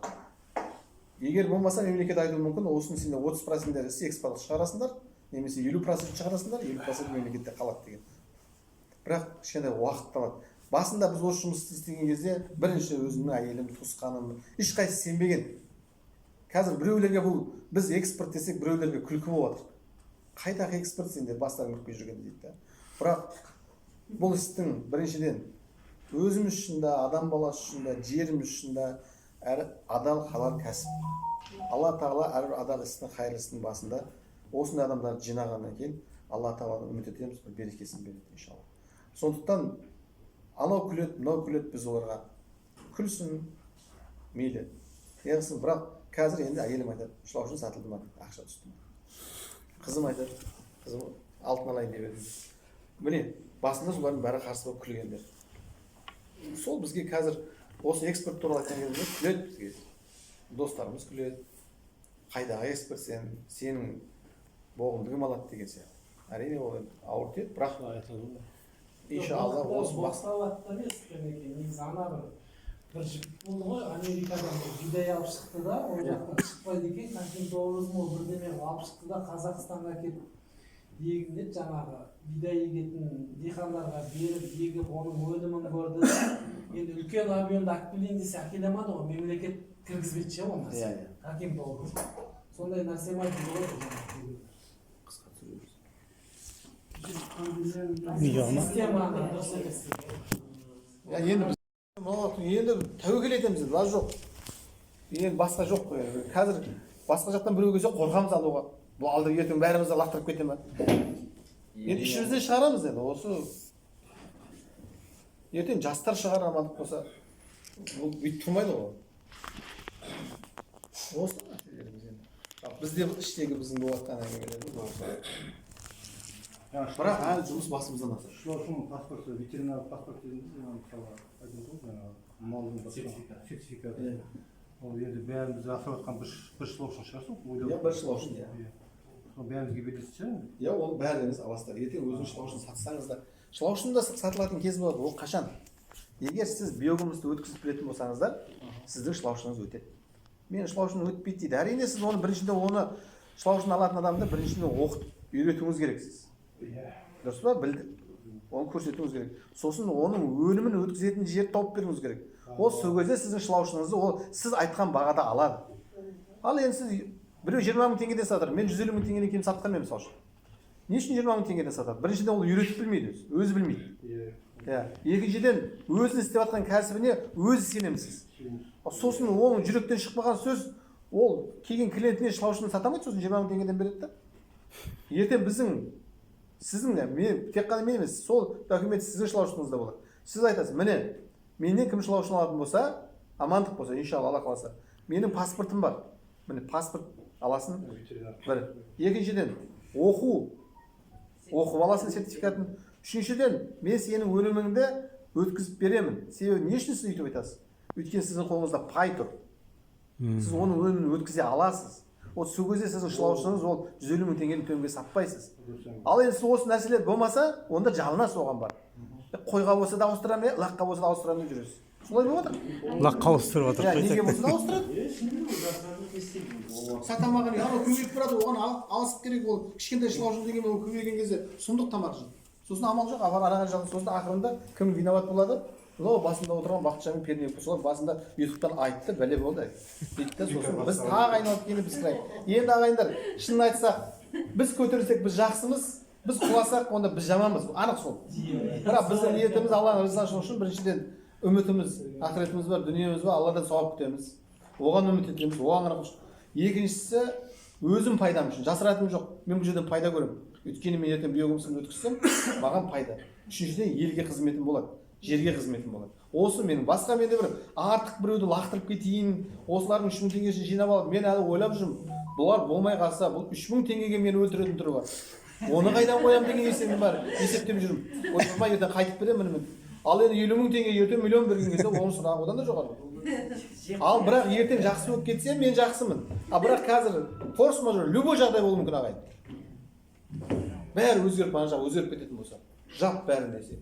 Speaker 1: Егер болмаса мемлекет айтуы мүмкін, осыны сендер 30% экспортқа шығарасыңдар, немесе 50% шығарасыңдар, 50% мемлекетте қалады деген. Бірақ кішкене уақыт алады. Басында біз осы жұмысты істеген кезде бірінші өзімнің әйелім, туысқаным, ешқайсысы сенбеген. Қазір біреулерге бұл біз экспорт десек біреулерге күлкі болып жатыр. Қайдағы экспорт сендер бастарың үркей жүргенде дейді да. Бірақ бұл істің біріншіден өзіміз үшін де, адам баласы үшін де, жеріміз үшін де әрі адал халал кәсіп. Алла тағала әрбір адал істің, хайырлы істің басында осындай адамдарды жинағаннан кейін Алла тағаладан үміт етеміз, бір берекесін береді иншалла. Сондықтан анау күледі, мынау күледі, біз оларға күлсін, мейлі. Неғысын, бірақ қазір енді әйелім айтады, шылау үшін сатылды ма, ақша түсті ма. Қызым айтады, қызым алтын алайын деп еді. Міне, басында солардың бәрі қарсы болып күлгендер. Сол бізге қазір осы экспорт туралы айтқан кезде күледі бізге. Достарымыз күледі. Қайдағы экспорт сенің боғыңды кім алады деген сияқты. Әрине ол ауыр тиеді, бірақ иншалла осы
Speaker 4: басталады емес негізі ана бір жігіт болды ғой, Америкадан бидай алып шықты да, ол жақтан шықпайды екен, контент образын ол бірдеме алып шықты да Қазақстанға келіп егін жаңағы бидай егетін диқандарға беріп, егіп, оның өнімін көрді. Енді үлкен объемды алып келейін десе әкеле алмады ғой, мемлекет кіргізбейді ше ол нәрсе. Контент образ. Сондай нәрсе бар дейді ғой жаңағы. Системаны дұрыс емес.
Speaker 1: Енді тәуекел етеміз, лаж жоқ. Енді басқа жоқ қой. Қазір басқа жақтан біреу келсе қорқамыз алуға. Бұл алды ертең бәрімізді лақтырып кете ме? Енді ішімізден шығарамыз енді. Осы ертең жастар шығар амандық болса, бұл бүйтіп тұрмайды ғой. Осы мәселелеріміз енді. Бізде іштегі біздің болатын әңгімелер болса. Бірақ әлі жұмыс басымыздан асыр.
Speaker 10: Шылаушының паспорты, ветеринарлық паспорт дегенде мысалы айтып малдың сертификаты. Ол енді бәріміз асырап жатқан бір шылаушың шығарсың.
Speaker 1: Иә, бір шылаушың, иә.
Speaker 10: Сол бәрімізге бересіз шығар.
Speaker 1: Иә, ол бәріңіз аласыздар. Ертең өзің шылаушын сатсаңыз да, шылаушын да сатылатын кез болады. Ол қашан? Егер сіз биогумусты өткізіп білетін болсаңыздар, сіздің шылаушыңыз өтеді. Мен шылаушын өтпейді дейді. Әрине сіз оны біріншіден оны шылаушын алатын адамды біріншіден оқытып үйретуіңіз керексіз. Дұрыс па? Білді. Оны көрсетуіңіз керек. Сосын оның өнімін өткізетін жер тауып беруіңіз керек. Ол сол кезде сіздің шылаушыңызды ол сіз айтқан бағада алады. Ал енді сіз біреу 20 мың теңгеден сатыр, мен 150 мың теңгеден кейін сатқан мен мысалы. Не үшін 20 мың теңгеден сатады? Біріншіден ол үйретіп білмейді, өзі білмейді. Иә. Екіншіден өзінің істеп жатқан кәсібіне өзі сенімсіз. Сосын оның жүректен шықпаған сөз, ол келген клиентіне шылаушыны сата алмайды, сосын 20 мың теңгеден береді да. Ертең біздің сіздің мен тек қана мен емес, сол документ сіздің шылаушыңызда болады. Сіз айтасыз, міне, менен кім шылаушыны алатын болса, амандық болса, иншалла Алла қаласа. Менің паспортым бар. Міне паспорт аласың. Бір. Екіншіден, оқып аласың сертификатын. Үшіншіден, мен сенің өніміңді өткізіп беремін. Себебі не үшін сіз өйтіп айтасыз? Өйткені сіздің қолыңызда пай тұр. Сіз оның өнімін өткізе аласыз. Ол сол кезде сіздің шылаушыңыз ол 150 мың теңгені төменге сатпайсыз. Ал енді сіз осы нәрселер болмаса, онда жалынасыз оған бар. Қойға болса да ауыстырамын, лаққа болса да ауыстырамын деп жүресіз. Солай болып жатыр.
Speaker 2: Лаққа ауыстырып жатыр.
Speaker 1: Неге болса да ауыстырады. Сатамаған, анау көбейіп барады, оған алысып керек, ол кішкентай шылаушың деген ол көбейген кезде сұмдық тамақ жейді. Сосын амал жоқ, араған жағын сосын ақырында кім виноват болады? Басында отырған Бақытжан мен Пернебек солар басында ютубтан айтты, бәле болды. Дейді да сосын біз тағы айналып келіп біз сұрайық. Енді ағайындар, шынын айтсақ, біз көтерілсек біз жақсымыз, біз құласақ онда біз жаманбыз. Анық сол. Бірақ біздің ниетіміз Алланың ризашылығы үшін біріншіден үмітіміз, ақыретіміз бар, дүниеміз бар, Алладан сауап күтеміз. Оған үміт етеміз, оған рақмет. Екіншісі өзім пайдам үшін, жасыратыным жоқ. Мен бұл жерден пайда көремін. Өйткені мен ертең биогумусымды өткізсем, маған пайда. Үшіншіден елге қызметім болады. Жерге қызметім болады. Осы менің басқа менде бір артық біреуді лақтырып кетейін, осылардың 3 мың теңгесін жинап алып, мен әлі ойлап жүрмін. Бұлар болмай қалса, бұл 3 мың теңгеге мені өлтіретін түрі бар. Оны қайдан қоямын деген есебім бар. Есептеп жүрмін. Ойпырмай ертең қайтып беремін міне. Ал енді 50 мың теңге ертең миллион берген кезде оның сұрағы одан да жоғары. Ал бірақ ертең жақсы болып кетсе, мен жақсымын. А бірақ қазір форс-мажор любой жағдай болуы мүмкін ағайын. Бәрі өзгеріп бара жағы өзгеріп кететін болса, жап бәрі нәрсе.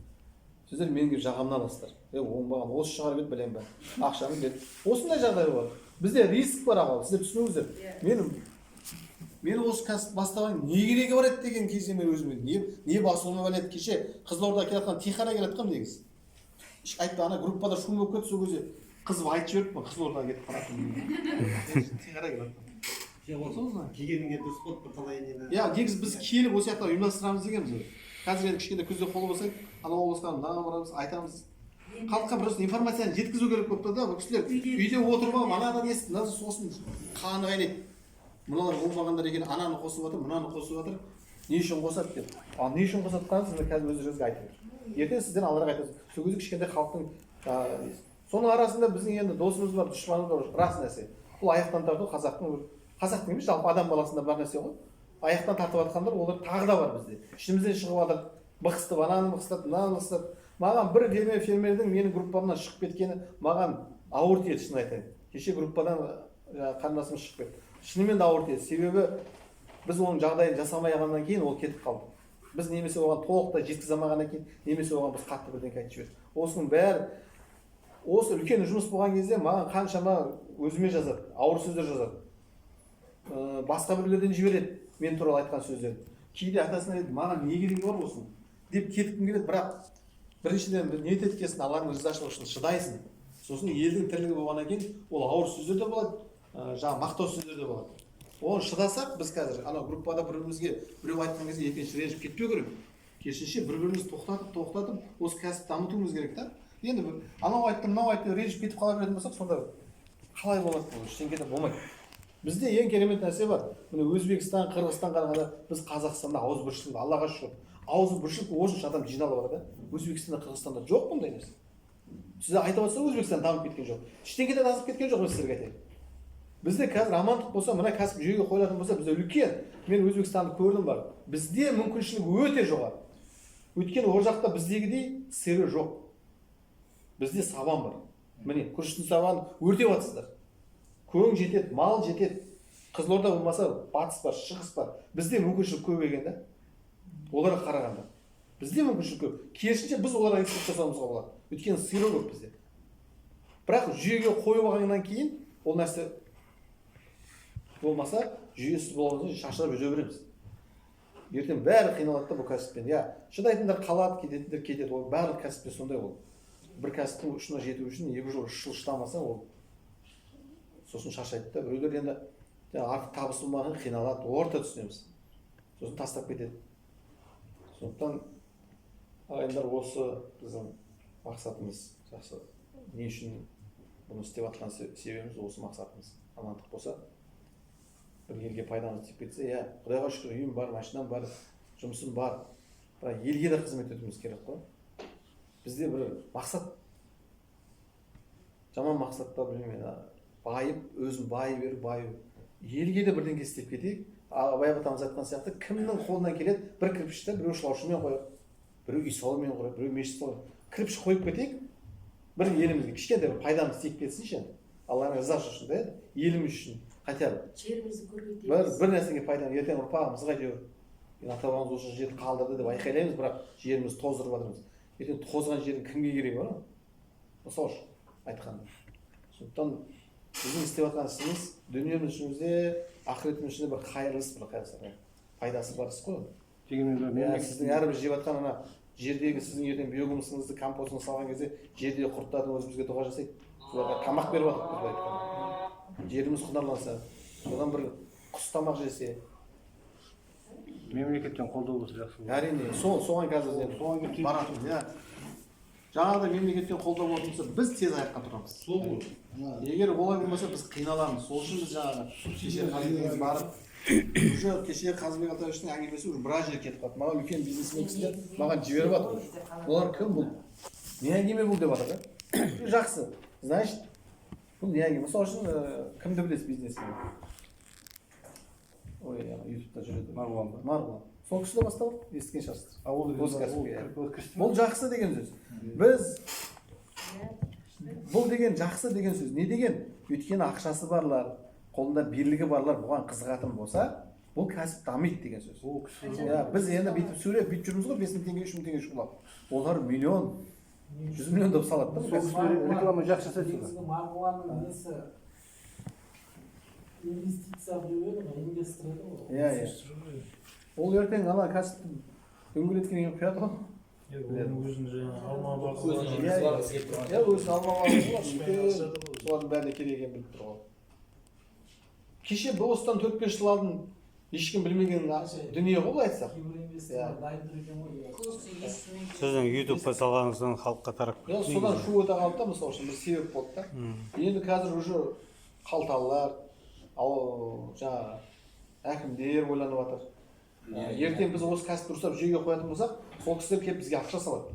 Speaker 1: Сіздер менің жағамнан аласыздар. Оңбаған осы шығарып еді білем бәрі. Ақшаны берді. Осындай жағдай болады. Бізде риск бар ағалы. Сіздер түсініңіздер. Мен осы кәсіп бастаған не керегі бар еді деген кезде мен өзіме не басылмай бәледі. Кеше Қызылорда келатқан Тихара келатқан негіз. Айтты, ана группада шум болып кетті, сол кезде қызып айтып жіберіппін, Қызылордаға кетіп қалатын. Тихара келатқан.
Speaker 2: Келгеніңе дұрыс болды бір талай нені.
Speaker 1: Иә, негізі біз келіп осы жақта ұйымдастырамыз дегенбіз. Қазір енді кішкентай күзде қолы болсақ, анау облысқа мынаған барамыз, айтамыз. Халыққа просто информацияны жеткізу керек болып тұр да. Бұл кісілер үйде отырып алып, анадан естіп, мынасы сосын қаны қайнайды. Мыналар болмағандар екен, ананы қосып жатыр, мынаны қосып жатыр. Не үшін қосады деп. Ал не үшін қосатқанын сіздер қазір өздеріңізге айтыңыз. Ертең сізден алырақ айтасыз. Сол кезде кішкентай халықтың соның арасында біздің енді досымыз бар, дұшпанымыз бар, рас нәрсе. Бұл аяқтан тарту қазақтың емес, жалпы адам баласында бар нәрсе ғой. Аяқтан тартып жатқандар олар тағы да бар бізде. Ішімізден шығып жатыр, бықыстып, ананы бықыстап, мынаны бықыстап. Маған бір фермердің менің группамнан шығып кеткені маған ауыр тиеді, шын айтайын. Кеше группадан қарындасым шығып кетті. Шынымен де ауыр тиеді. Себебі біз оның жағдайын жасамай алғаннан кейін ол кетіп қалды. Біз немесе оған толықтай жеткізе алмағаннан кейін, немесе оған біз қатты бірдеңе айтып жібердік. Осының бәрі осы үлкен жұмыс болған кезде маған қаншама өзіме жазады, ауыр сөздер жазады. Басқа біреулерден жібереді мен туралы айтқан сөздерді. Кейде атасына айтады, маған не керегі бар осының деп кеткім келеді, бірақ біріншіден ниет еткесін Алланың ризашылығы үшін шыдайсың. Сосын елдің тірлігі болғаннан кейін ол ауыр сөздер де болады, жаңа мақтау сөздер де болады. Оны шыдасақ, біз қазір анау группада бір-бірімізге біреу айтқан кезде екінші ренжіп кетпеу керек. Керісінше бір-бірімізді тоқтатып, осы кәсіпті дамытуымыз керек та. Енді анау айтты, мынау айтты, ренжіп кетіп қала беретін болсақ, сонда қалай болады бұл? Ештеңе де болмайды. Бізде ең керемет нәрсе бар. Міне Өзбекстан, Қырғызстан қарағанда біз Қазақстанда ауызбіршілік, Аллаға шүкір. Ауызбіршілік осынша адам жиналып бар да. Өзбекстанда, Қырғызстанда жоқ бұндай нәрсе. Сіз айтып отырсыз, Өзбекстан дамып кеткен жоқ. Ештеңеден азып кеткен жоқ, сіздерге айтайын. Бізде қазір амандық болса, мына кәсіп жүйеге қойылатын болса, бізде үлкен. Мен Өзбекстанды көрдім бар. Бізде мүмкіншілік өте жоғары. Өйткені ол жақта біздегідей сері жоқ. Бізде сабан бар. Міне күріштің сабанын өртеп жатсыздар. Көң жетеді, мал жетеді. Қызылорда болмаса батыс бар, шығыс бар. Бізде мүмкіншілік көп екен да. Оларға қарағанда. Бізде мүмкіншілік көп. Керісінше біз оларға экспорт жасауымызға болады. Өйткені сиыры көп бізде. Бірақ жүйеге қойып алғаннан кейін ол нәрсе болмаса, жүйесіз болғанда шашылып жүре береміз. Ертең бәрі қиналады да бұл кәсіппен. Шыдайтындар қалады, кететіндер кетеді. Ол барлық кәсіпте сондай ол. Бір кәсіптің ұшына жету үшін 2 жыл, 3 жыл шыдамаса, ол сосын шаршайды да. Біреулер енді артық табысы болмаған қиналады, орта түсінеміз. Сосын тастап кетеді. Сондықтан ағайындар, осы біздің мақсатымыз жақсы. Не үшін бұны істеп жатқан себебіміз осы мақсатымыз. Амандық болса, бір елге пайдамыз тиіп кетсе, Құдайға шүкір, үйім бар, машинам бар, жұмысым бар. Бірақ елге де қызмет етуіміз керек қой. Бізде бір мақсат, жаман мақсатта білмеймін, байып, өзін бай беріп, елге де бірдеңке істеп кетейік. Абай атамыз айтқан сияқты, кімнің қолынан келеді, бір кірпішті біреу шылаушымен қояды, біреу үй салумен қояды, біреу мешіт салады. Кірпіш қойып кетейік, бір елімізге кішкентай бір пайдамыз тиіп кетсінші, Алланың ризасы үшін да, еліміз үшін, хотя бы
Speaker 6: жерімізді көркейтеміз.
Speaker 1: бір нәрсеге пайдам, ертең ұрпағымызға әйтеуір ата-бабамыз осы жерді қалдырды деп айқайлаймыз, бірақ жерімізді тоздырып жатырмыз. Ертең тозған жердің кімге керегі бар? Мысалы үшін айтқанда. Сондықтан біздің істеп жатқан ісіміз дүниеміз үшін де, ақыретіміз үшін де бір қайырлы іс, бір пайдасы бар іс қой. Сіздің әрбір жеп жатқан ана жердегі сіздің ертең биогумусыңызды, компостыңызды салған кезде жердегі құрттардың өзі бізге дұға жасайды. Соларға тамақ беріп жатырмыз былай айтқанда. Жеріміз құнарланса, содан бір құс тамақ жесе.
Speaker 10: Мемлекеттен қолдау болса жақсы.
Speaker 1: Әрине, соған қазір баратырмыз. Жаңағыда мемлекеттен қолдау болса, біз тез аяққа тұрамыз. Егер олай болмаса, біз қиналамыз. Сол үшін біз жаңағы кеше Қазыбек барып, уже кеше Қазыбек Атаевичтің әңгімесі уже біраз жерге кетіп қалды. Маған үлкен бизнесмен кісілер маған жіберіп жатыр. Олар кім бұл? Не әңгіме бұл деп жатыр да? Жақсы. Значит, бұл не әңгіме? Мысалы үшін кімді білесіз бизнесмен? Ой, ютубта жүреді. Марғұлан. Сол кісі бастап естіген шығарсыздар. Бұл жақсы деген сөз. Біз бұл деген жақсы деген сөз. Не деген? Өйткені ақшасы барлар, қолында бірлігі барлар бұған қызығатын болса, бұл кәсіп дамиды деген сөз. Біз енді бүйтіп жүрміз ғой, 5.000 теңге, 3.000 теңге шұғылап. Олар миллион, 100 миллион деп салады да.
Speaker 10: Реклама жақсы жасайды.
Speaker 4: Марғұланның несі инвестиция береді ме, инвестор еді ғой.
Speaker 1: Ол ертең ана кәсіптің дөңгелеткеннен кейін құяды ғой.
Speaker 4: Өзін жаңағы алма бағы.
Speaker 1: Өзін алма бағы. Солардың бәріне керек екенін біліп тұр ғой. Кеше осыдан 4-5 жыл алдын ешкім білмеген дүние ғой былай айтсақ.
Speaker 2: Сіздің ютубқа салғаныңыздан халыққа тарап кетті.
Speaker 1: Содан шу өте қалды да, мысалы үшін бір себеп болды да. Енді қазір уже қалталылар, жаңағы әкімдер ойланып жатыр. Ертең біз осы кәсіпті дұрыстап жүйеге қоятын болсақ, сол кісілер келіп бізге ақша салады.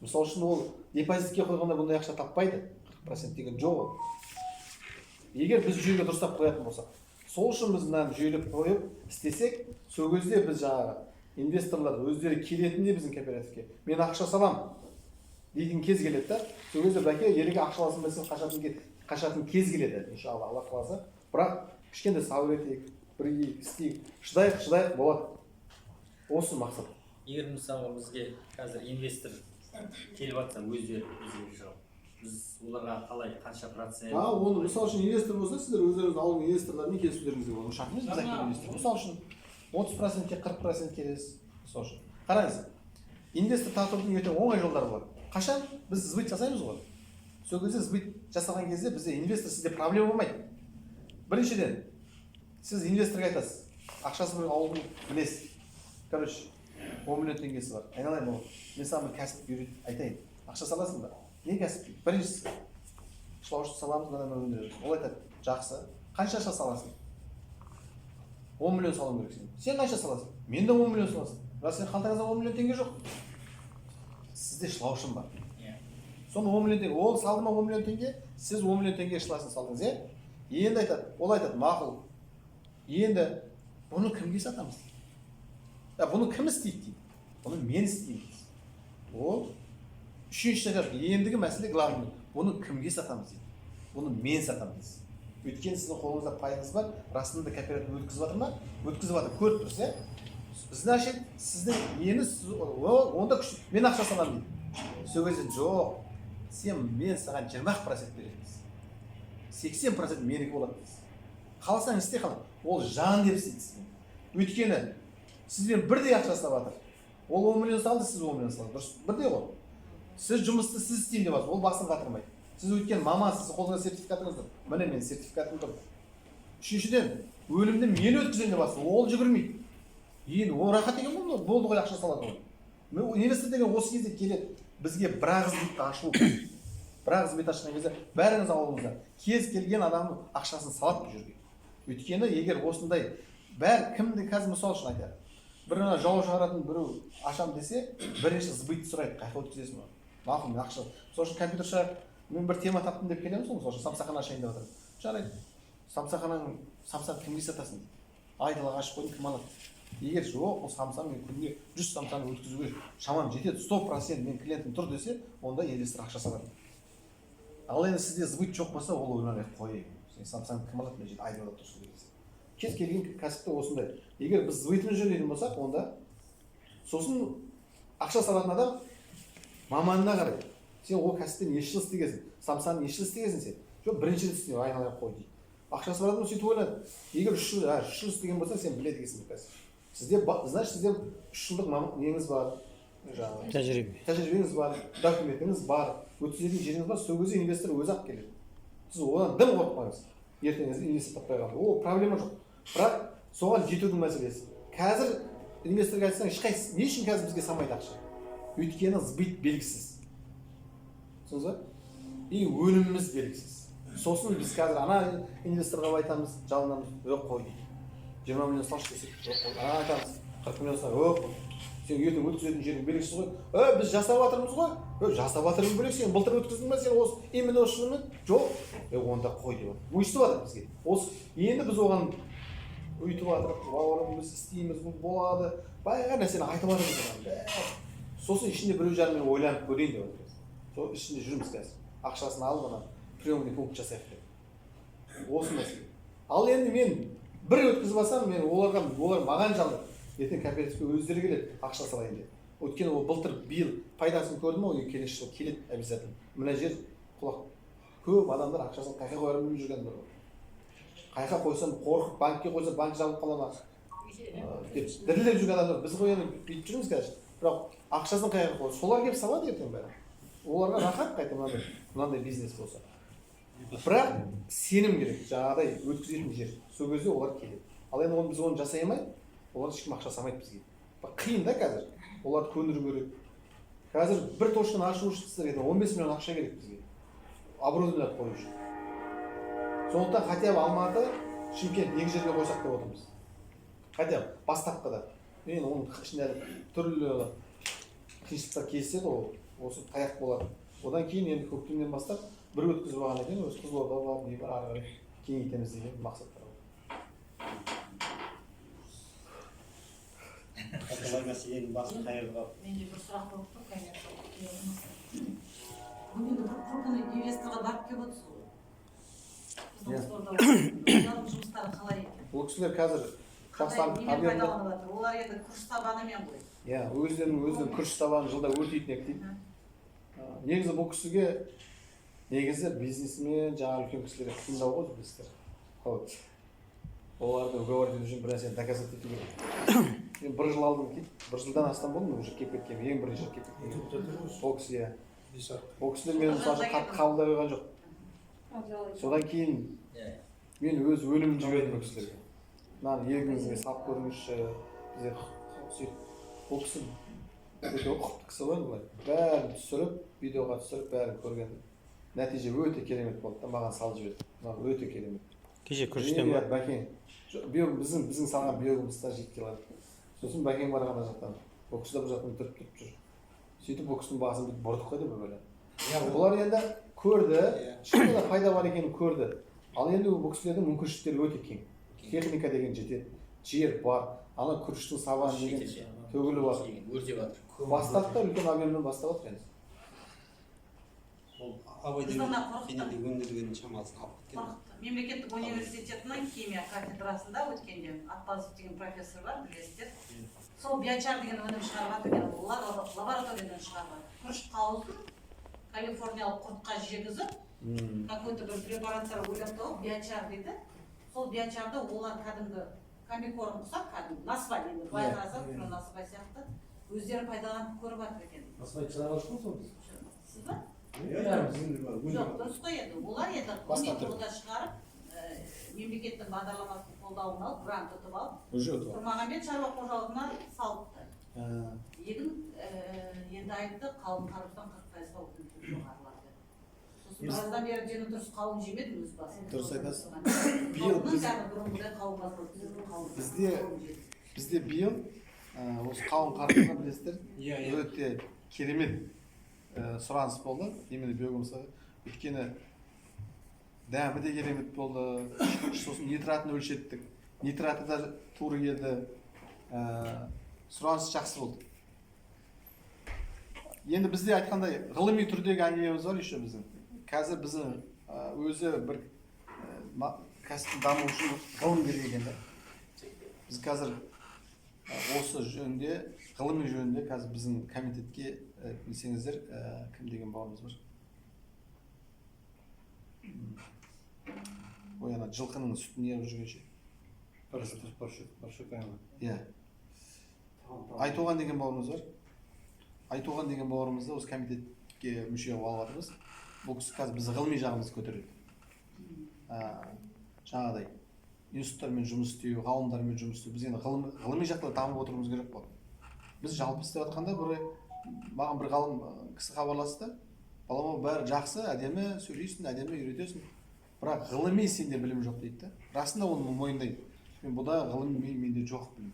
Speaker 1: Мысалы үшін ол депозитке қойғанда бұндай ақша таппайды, 40% деген жоқ ол. Егер біз жүйеге дұрыстап қоятын болсақ, сол үшін біз мынаны жүйелеп қойып істесек, сол кезде біз жаңағы инвесторлар өздері келетінде біздің кооперативке, мен ақша салам дейтін кез келеді да. Сол кезде бәке елге ақшаласын білсең қашатын кез келеді, иншалла, Алла қаласа. Бірақ кішкентай сабыр етейік, бірігейік, істейік, шыдайық болады. Осы мақсат.
Speaker 5: Егер мысалы бізге қазір инвестор келіп жатса, өздері бізге жауап. Біз оларға қалай қанша процент?
Speaker 1: Оны мысалы үшін инвестор болса, сіздер өздеріңіз алған инвесторлармен келісулеріңізге болады. Шартымыз біз әкелген инвестор. Мысалы үшін 30%-ке 40% келесіз. Мысалы үшін. Қараңыз. Инвестор тартудың өте оңай жолдары бар. Қашан біз сбыт жасаймыз ғой. Сол кезде сбыт жасаған кезде бізде инвестор сізде проблема болмайды. Біріншіден, сіз инвесторға айтасыз. Ақшасы бір ауылдың білесіз. Короче, 10 миллион теңгесі бар. Айналайын ол. Мен саған бір кәсіп айтайын. Ақша саласың ба? Не кәсіп? Біріншісі, шылаушы саламыз, мына өндіреді. Ол айтады, жақсы. қанша ақша саласың? 10 миллион салуым керек сен. Сен қанша саласың? Мен де 10 миллион саласың. Бірақ сен қалтаңызда 10 миллион теңге жоқ. Сізде шылаушым бар. Соны 10 миллион теңге, ол салды ма 10 миллион теңге, сіз 10 миллион теңге шыласын салдыңыз, Енді айтады, ол айтады, мақұл. Енді бұны кімге сатамыз? Бұны кім істейді дейді? Бұны мен істеймін. Ол үшінші айтады, ендігі мәселе главный. Бұны кімге сатамыз дейді? Бұны мен сатамыз. Өйткені сіздің қолыңызда пайыңыз бар, расында кооператив өткізіп жатыр ма? Өткізіп жатыр, көріп тұрсыз, Значит, сіздің ені, онда мен ақша саламын дейді. Сол кезде жоқ, мен саған 20% береміз. 80% менікі болады дейсіз. Қаласаң істе қала. Ол жан деп істейді. Өйткені сізбен бірдей ақша салып жатыр. Ол 10 миллион салды, сіз 10 миллион салды. Дұрыс, бірдей ғой. Сіз жұмысты сіз істеймін деп жатырсыз, ол басын қатырмайды. Сіз өйткені мамансыз, қолыңызда сертификатыңыз тұр. Міне мен сертификатым тұр. Үшіншіден, өлімді мен өткіземін деп жатырсыз, ол жүгірмейді. Енді ол рахат деген болды ғой, ақша салады ғой. Инвестор деген осы кезде келеді, бізге бір ағыз бетті ашылу. Бір ағыз бет ашқан кезде бәріңіз ауылыңызда кез келген адамның ақшасын салады бұл жерге. Өйткені егер осындай бәр кімді қазір мысал үшін айтады. Бір жау шығаратын біреу ашам десе, бірінші сбытты сұрайды, қайда өткізесің ба? Мақұл, мен ақша. Сол үшін компьютер шығарып, мен бір тема таптым деп келемін, сол үшін самсақана ашайын деп отырмын. Жарайды. Самсаны кімге сатасың дейді. Айдалаға ашып қойдың, кім алады? Егер жоқ, ол самсаны мен күнге 100 самсаны өткізуге шамам жетеді, 100% мен клиентім тұр десе, онда инвестор ақша салады. Ал енді сізде сбыт жоқ болса, ол ойланып қойы. Сен самсаны кім алады, мен жерде айдалада тұрсын дегенсің. Кез келген кәсіпте осындай. Егер біз сбытын жөндейтін болсақ, онда сосын ақша салатын адам маманына қарайды. Сен ол кәсіпте неше жыл істегенсің? Самсаны неше жыл істегенсің сен? Жоқ, бірінші рет істеу, айналайын қой дейді. Ақшасы бар адам сөйтіп ойлады. Егер 3 жыл істеген болса, сен біледі екенсің кәсіп. Сізде, значит, сізде 3 жылдық неңіз бар, тәжірибеңіз бар, документіңіз бар, өткізетін жеріңіз бар, сол кезде инвестор өзі ақ келеді. Сіз одан дым қорықпаңыз. Ертеңіңізде инвестор таппай қалды. Ол проблема жоқ. Бірақ соған жетудің мәселесі. Қазір инвесторға айтсаң, ешқайсысы не үшін қазір бізге салмайды ақша? Өйткені сбыт белгісіз. Түсіндіңіз ба? И өніміміз белгісіз. Сосын біз қазір ана инвесторға айтамыз, жалынамыз, қой дейді. 20 миллион салшы десек, айтамыз, 40 миллион салшы, сен ертең өткізетін жерің белгісіз ғой. Біз жасап жатырмыз ғой. Жасап жатырмыз бөлек, сен былтыр өткіздің ба, сен осы именно осы жылмен? Жоқ. Онда қой деп жатыр. Өйстіп жатыр бізге. Осы енді біз оған өйтіп жатырық, бауырым біз істейміз, бұл болады. Байға нәрсені айтып жатырмыз. Сосын ішінде біреу жарымен ойланып көрейін деп жатырмыз. Сол ішінде жүрміз қазір. Ақшасын алып ана приемный пункт жасайық деп. Осы мәселе. Ал енді мен бір өткізіп алсам, олар маған жалды. Ертең кооперативке өздері келеді, ақша салайын деп. Өйткені ол былтыр биыл пайдасын көрді ме, ол келесі жылы келеді обязательно. Мына жер құлақ. Көп адамдар ақшасын қайқа қоярын білмей жүрген бар. Қайқа қойсам, қорқып, банкке қойса, банк жабылып қала ма? Деп дірілдеп жүрген адамдар біз қояны бүйтіп жүрміз қазір. Бірақ ақшасын қайқа қойса, солар келіп салады ертең бәрі. Оларға рахат қайта мынандай бизнес болса. Бірақ сенім керек, жаңағыдай өткізетін жер. Сол кезде олар келеді. Ал енді біз оны жасай алмай, олар ешкім ақша салмайды бізге. Қиын да қазір. Оларды көндіру керек. Қазір бір точканы ашу үшін сіздерге 15 миллион ақша керек бізге. Оборудование қою үшін. Сондықтан хотя бы Алматы, Шымкент екі жерге қойсақ деп отырмыз. Хотя бы бастапқыда. Мен оның ішінде түрлі қиыншылықтар кездеседі, осы таяқ болады. Одан кейін енді көктемнен бастап бір өткізіп алған екен, өз Қызылорда бар, не бар, ары қарай кеңейтеміз деген мақсаттар бар.
Speaker 2: Мәселенің басын қайырға.
Speaker 8: Менде бір сұрақ болып тұр, конечно. Бүгінгі бір күні инвесторға барып келіп отырсыз ғой. Олардың жұмыстары қалай екен?
Speaker 1: Ол кісілер қазір жақсыланып
Speaker 8: пайдаланып жатыр. Олар енді күріш табанымен ғой.
Speaker 1: Иә, өздерінің күріш табаны жылда өтейтін дейді. Негізі бұл кісіге бизнесмен, жаңа үлкен кісілерге қиындау ғой білесіздер. Оларды уговорить ету үшін бір нәрсені доказать ету керек. Мен бір жыл алдым дейді, бір жылдан астам болдым уже келіп кеткенмін, ең бірінші жыл келіп кеткенмін. Ол кісі, ол кісілер мені мысалы қатты қабылдай қойған жоқ. Содан кейін мен өз өлімін жібердім ол кісілерге. Мынаны егіңізге салып көріңізші, бізде сөйтіп. Ол кісі өте ұқыпты кісі ғой, былай. Бәрін түсіріп, видеоға түсіріп, бәрін көрген. Нәтиже өте керемет болды да, маған салып жіберді. Маған өте керемет.
Speaker 2: кеше күріштен ба
Speaker 1: бәкең біздің салған биогумустар жетіп келеді. Сосын бәкең барған жақтан ол кісі де бұл жақтан тұрып жүр. Сөйтіп бұл кісінің басын бүйтіп бұрдық қойды бір бөле. Бұлар енді көрді, шынында да пайда бар екенін көрді. Ал енді бұл кісілердің мүмкіншіліктері өте кең. Техника деген жетеді, жер бар, ана күріштің сабаны деген төгілі бар.
Speaker 5: өртеп жатыр.
Speaker 1: Бастады да үлкен объемнен бастап жатыр енді.
Speaker 8: Біз ана
Speaker 11: өнделген шамасын алып кеткен.
Speaker 8: қорқытты. Мемлекеттік университетінің химия кафедрасында өткенде Атбазов деген профессор бар, білесіздер. Сол биочар деген өнім шығарған екен, олар лабораториядан шығарған. Күріш қауызын калифорниялық құртқа жегізіп, какой-то бір препараттар ойлап тауып, биочар дейді. Сол биочарды олар кәдімгі комикорн құсап, кәдімгі насыбай енді, байғазы, насыбай сияқты өздері пайдаланып көріп жатыр екен.
Speaker 3: Насыбай шығарған жоқ сол біз?
Speaker 8: Сіз ба?
Speaker 3: Жоқ,
Speaker 8: дұрыс қой енді. Олар енді ғылыми тұрғыда шығарып, мемлекеттің бағдарламасын қолдауын алып, грант ұтып алып, Тұрмағанбет шаруа қожалығына салыпты. Егін енді айтты, қауын қарбыздан 40%-ға өтімді жоғарылады. Сосын біраздан бері жені дұрыс қауын жемедім өз басым.
Speaker 1: Дұрыс айтасыз.
Speaker 8: Қауынның жаңағы бұрынғыдай қауын басып
Speaker 1: Бізде биыл осы қауын қарбызға білесіздер, өте керемет сұраныс болды, именно биогумусқа. Өйткені дәмі де керемет болды, сосын нитратын өлшеттік. Нитраты да туры келді, сұраныс жақсы болды. Енді бізде айтқандай ғылыми түрдегі әңгімеміз бар еще біздің. Қазір біздің өзі бір кәсіптің дамуы үшін ғылым керек екен. Біз қазір осы жөнінде, ғылыми жөнінде қазір біздің комитетке білсеңіздер, кім деген бауырымыз бар? Ой, ана жылқының сүтін егіп жүргенше. Иә. Айтоған деген бауырымыз бар. Айтоған деген бауырымызды осы комитетке мүше қылып алып жатырмыз. Бұл кісі қазір біз ғылыми жағымызды көтереді. Жаңағыдай институттармен жұмыс істеу, ғалымдармен жұмыс істеу. Біз енді ғылыми жақта дамып отыруымыз керек болды. Біз жалпы істеп жатқанда маған бір ғалым кісі хабарласты. Балама бәрі жақсы, әдемі сөйлейсің, әдемі үйретесің. Бірақ ғылыми сенде білім жоқ дейді. Расында оны мойындайды. Бұда ғылыми менде жоқ білім.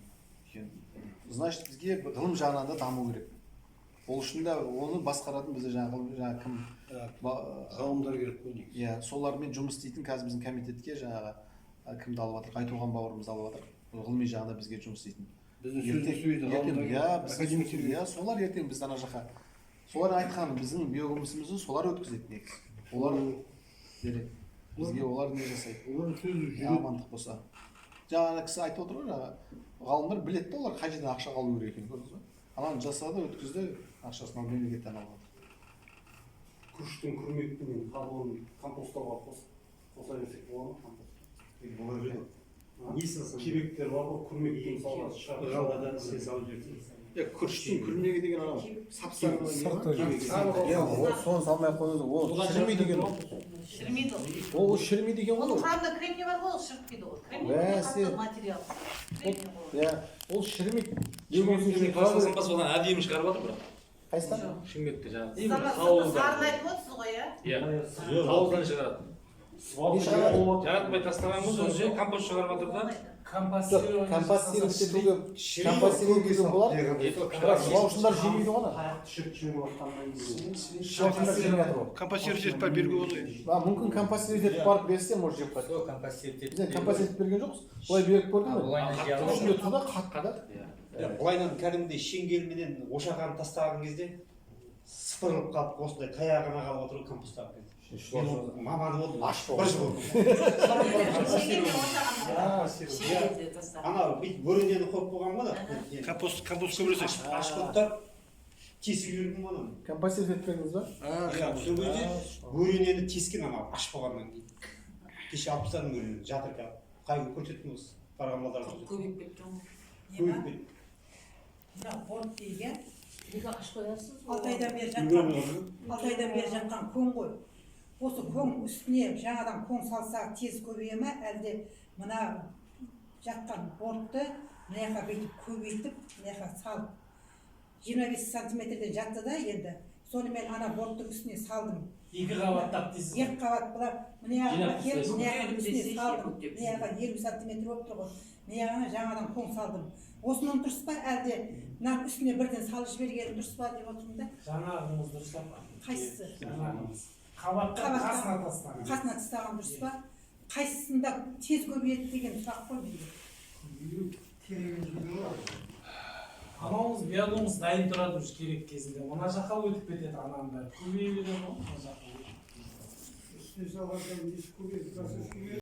Speaker 1: Значит, бізге ғылым жағынан да даму керек. Ол үшін де оны басқаратын бізде жаңағы кім
Speaker 10: ғалымдар керек қой негізі.
Speaker 1: Иә, солармен жұмыс істейтін қазір біздің комитетке жаңағы кімді алып жатыр, Айтоған бауырымызды алып жатыр. Ғылыми жағында бізге жұмыс істейтін. Иә, солар ертең бізді ана жаққа. Солар айтқан біздің биогумусымызды солар өткізеді негізі. Олар керек. Бізге олар не жасайды?
Speaker 10: Олардың сөзі жүреді.
Speaker 1: Амандық болса. Жаңағы кісі айтып отыр ғой, ғалымдар біледі де олар қай жерден ақша қалу керек екенін, көрдіңіз ба? Ананы жасады, өткізді, ақшасын мемлекеттен алып отыр.
Speaker 3: Күріштің күрмектің қабылын компостауға қоса берсек болады ма? Компост. Кебектер бар ғой, күрмектің салға шығарып.
Speaker 1: Күріштің күрмегі деген анау сап-сары
Speaker 10: соны салмай қойыңыз, ол шірімей деген.
Speaker 8: Шірімейді ол.
Speaker 1: Ол шірімей деген ғой.
Speaker 8: Оның құрамында кремний бар ғой, ол шірітпейді ол. Кремний қатты материал.
Speaker 1: Ол шірімейді.
Speaker 12: Жасасын бас одан әдемі шығарып жатыр бірақ.
Speaker 1: Қайсыдан?
Speaker 12: Шымкентте жаңағы.
Speaker 8: Сарын айтып отырсыз ғой,
Speaker 12: иә? Қауыздан шығарады. Жаратпай тастаған ғой, сосын компост шығарып жатыр да.
Speaker 1: Компостировать етуге болады. Бірақ шылаушындар жемейді ғой. Шылаушындар жемей жатыр ғой.
Speaker 10: Компостировать етіп беруге болады.
Speaker 1: Мүмкін компостировать етіп барып берсе, может жеп қойды. Біз компостировать етіп берген жоқпыз. Былай беріп көрдің бе? Ішінде тұзда қатты да.
Speaker 11: Былайынан кәдімгідей шеңгелменен ошаған тастаған кезде сыпырылып қалып осындай таяғына қалып отырып компостап кетті. Маманы болдым, аш болдым. Ана бөренені қойып қойған ғой да.
Speaker 10: Компост көбіресе.
Speaker 11: Ашқоттар тесіп жүрдім оны.
Speaker 1: Компостировать етіп бердіңіз ба?
Speaker 11: Сол кезде бөренені тескен ана аш болғаннан кейін. Кеше алып тастадым бөренені, жатыр кәп. Қай күн көрсеттім осы барғанларда.
Speaker 8: көбейіп кетті ғой.
Speaker 11: Көбейіп кетті.
Speaker 9: Борт деген
Speaker 6: Неге аш қоясыз?
Speaker 9: Алтайдан бері жатқан көң ғой. Осы көң үстіне жаңадан көң салса тез көбейе ме, әлде мына жатқан бортты мына жаққа бүйтіп көбейтіп, мына жаққа салып 25 сантиметрден жатты да енді соны мен ана борттың үстіне салдым.
Speaker 4: 2 қабаттап дейсіз.
Speaker 9: 2 қабат бұлар мына жағына келіп мына жағының үстіне
Speaker 6: Жинап
Speaker 9: салдым. Мына жаққа 50 сантиметр болып тұр ғой. Мына жағына жаңадан қоң салдым. Осынан дұрыс па әлде мына үстіне бірден салып жібергенім дұрыс па деп отырмын да.
Speaker 4: Жаңағыңыз дұрыстап па?
Speaker 9: Қайсысы?
Speaker 4: Жаңағыңыз. Қабатқа қасына тастаған.
Speaker 9: Қасына тастаған дұрыс па? Қайсысында тез көбейеді деген сұрақ қой менде.
Speaker 4: Анауыңыз биологыңыз дайын тұрады уже керек кезінде. Мына жаққа өтіп кетеді ананың бәрі. Көбейе береді ғой мына жаққа.
Speaker 10: Üstüne sallarsan hiç kuvvet, nasıl kuvvet?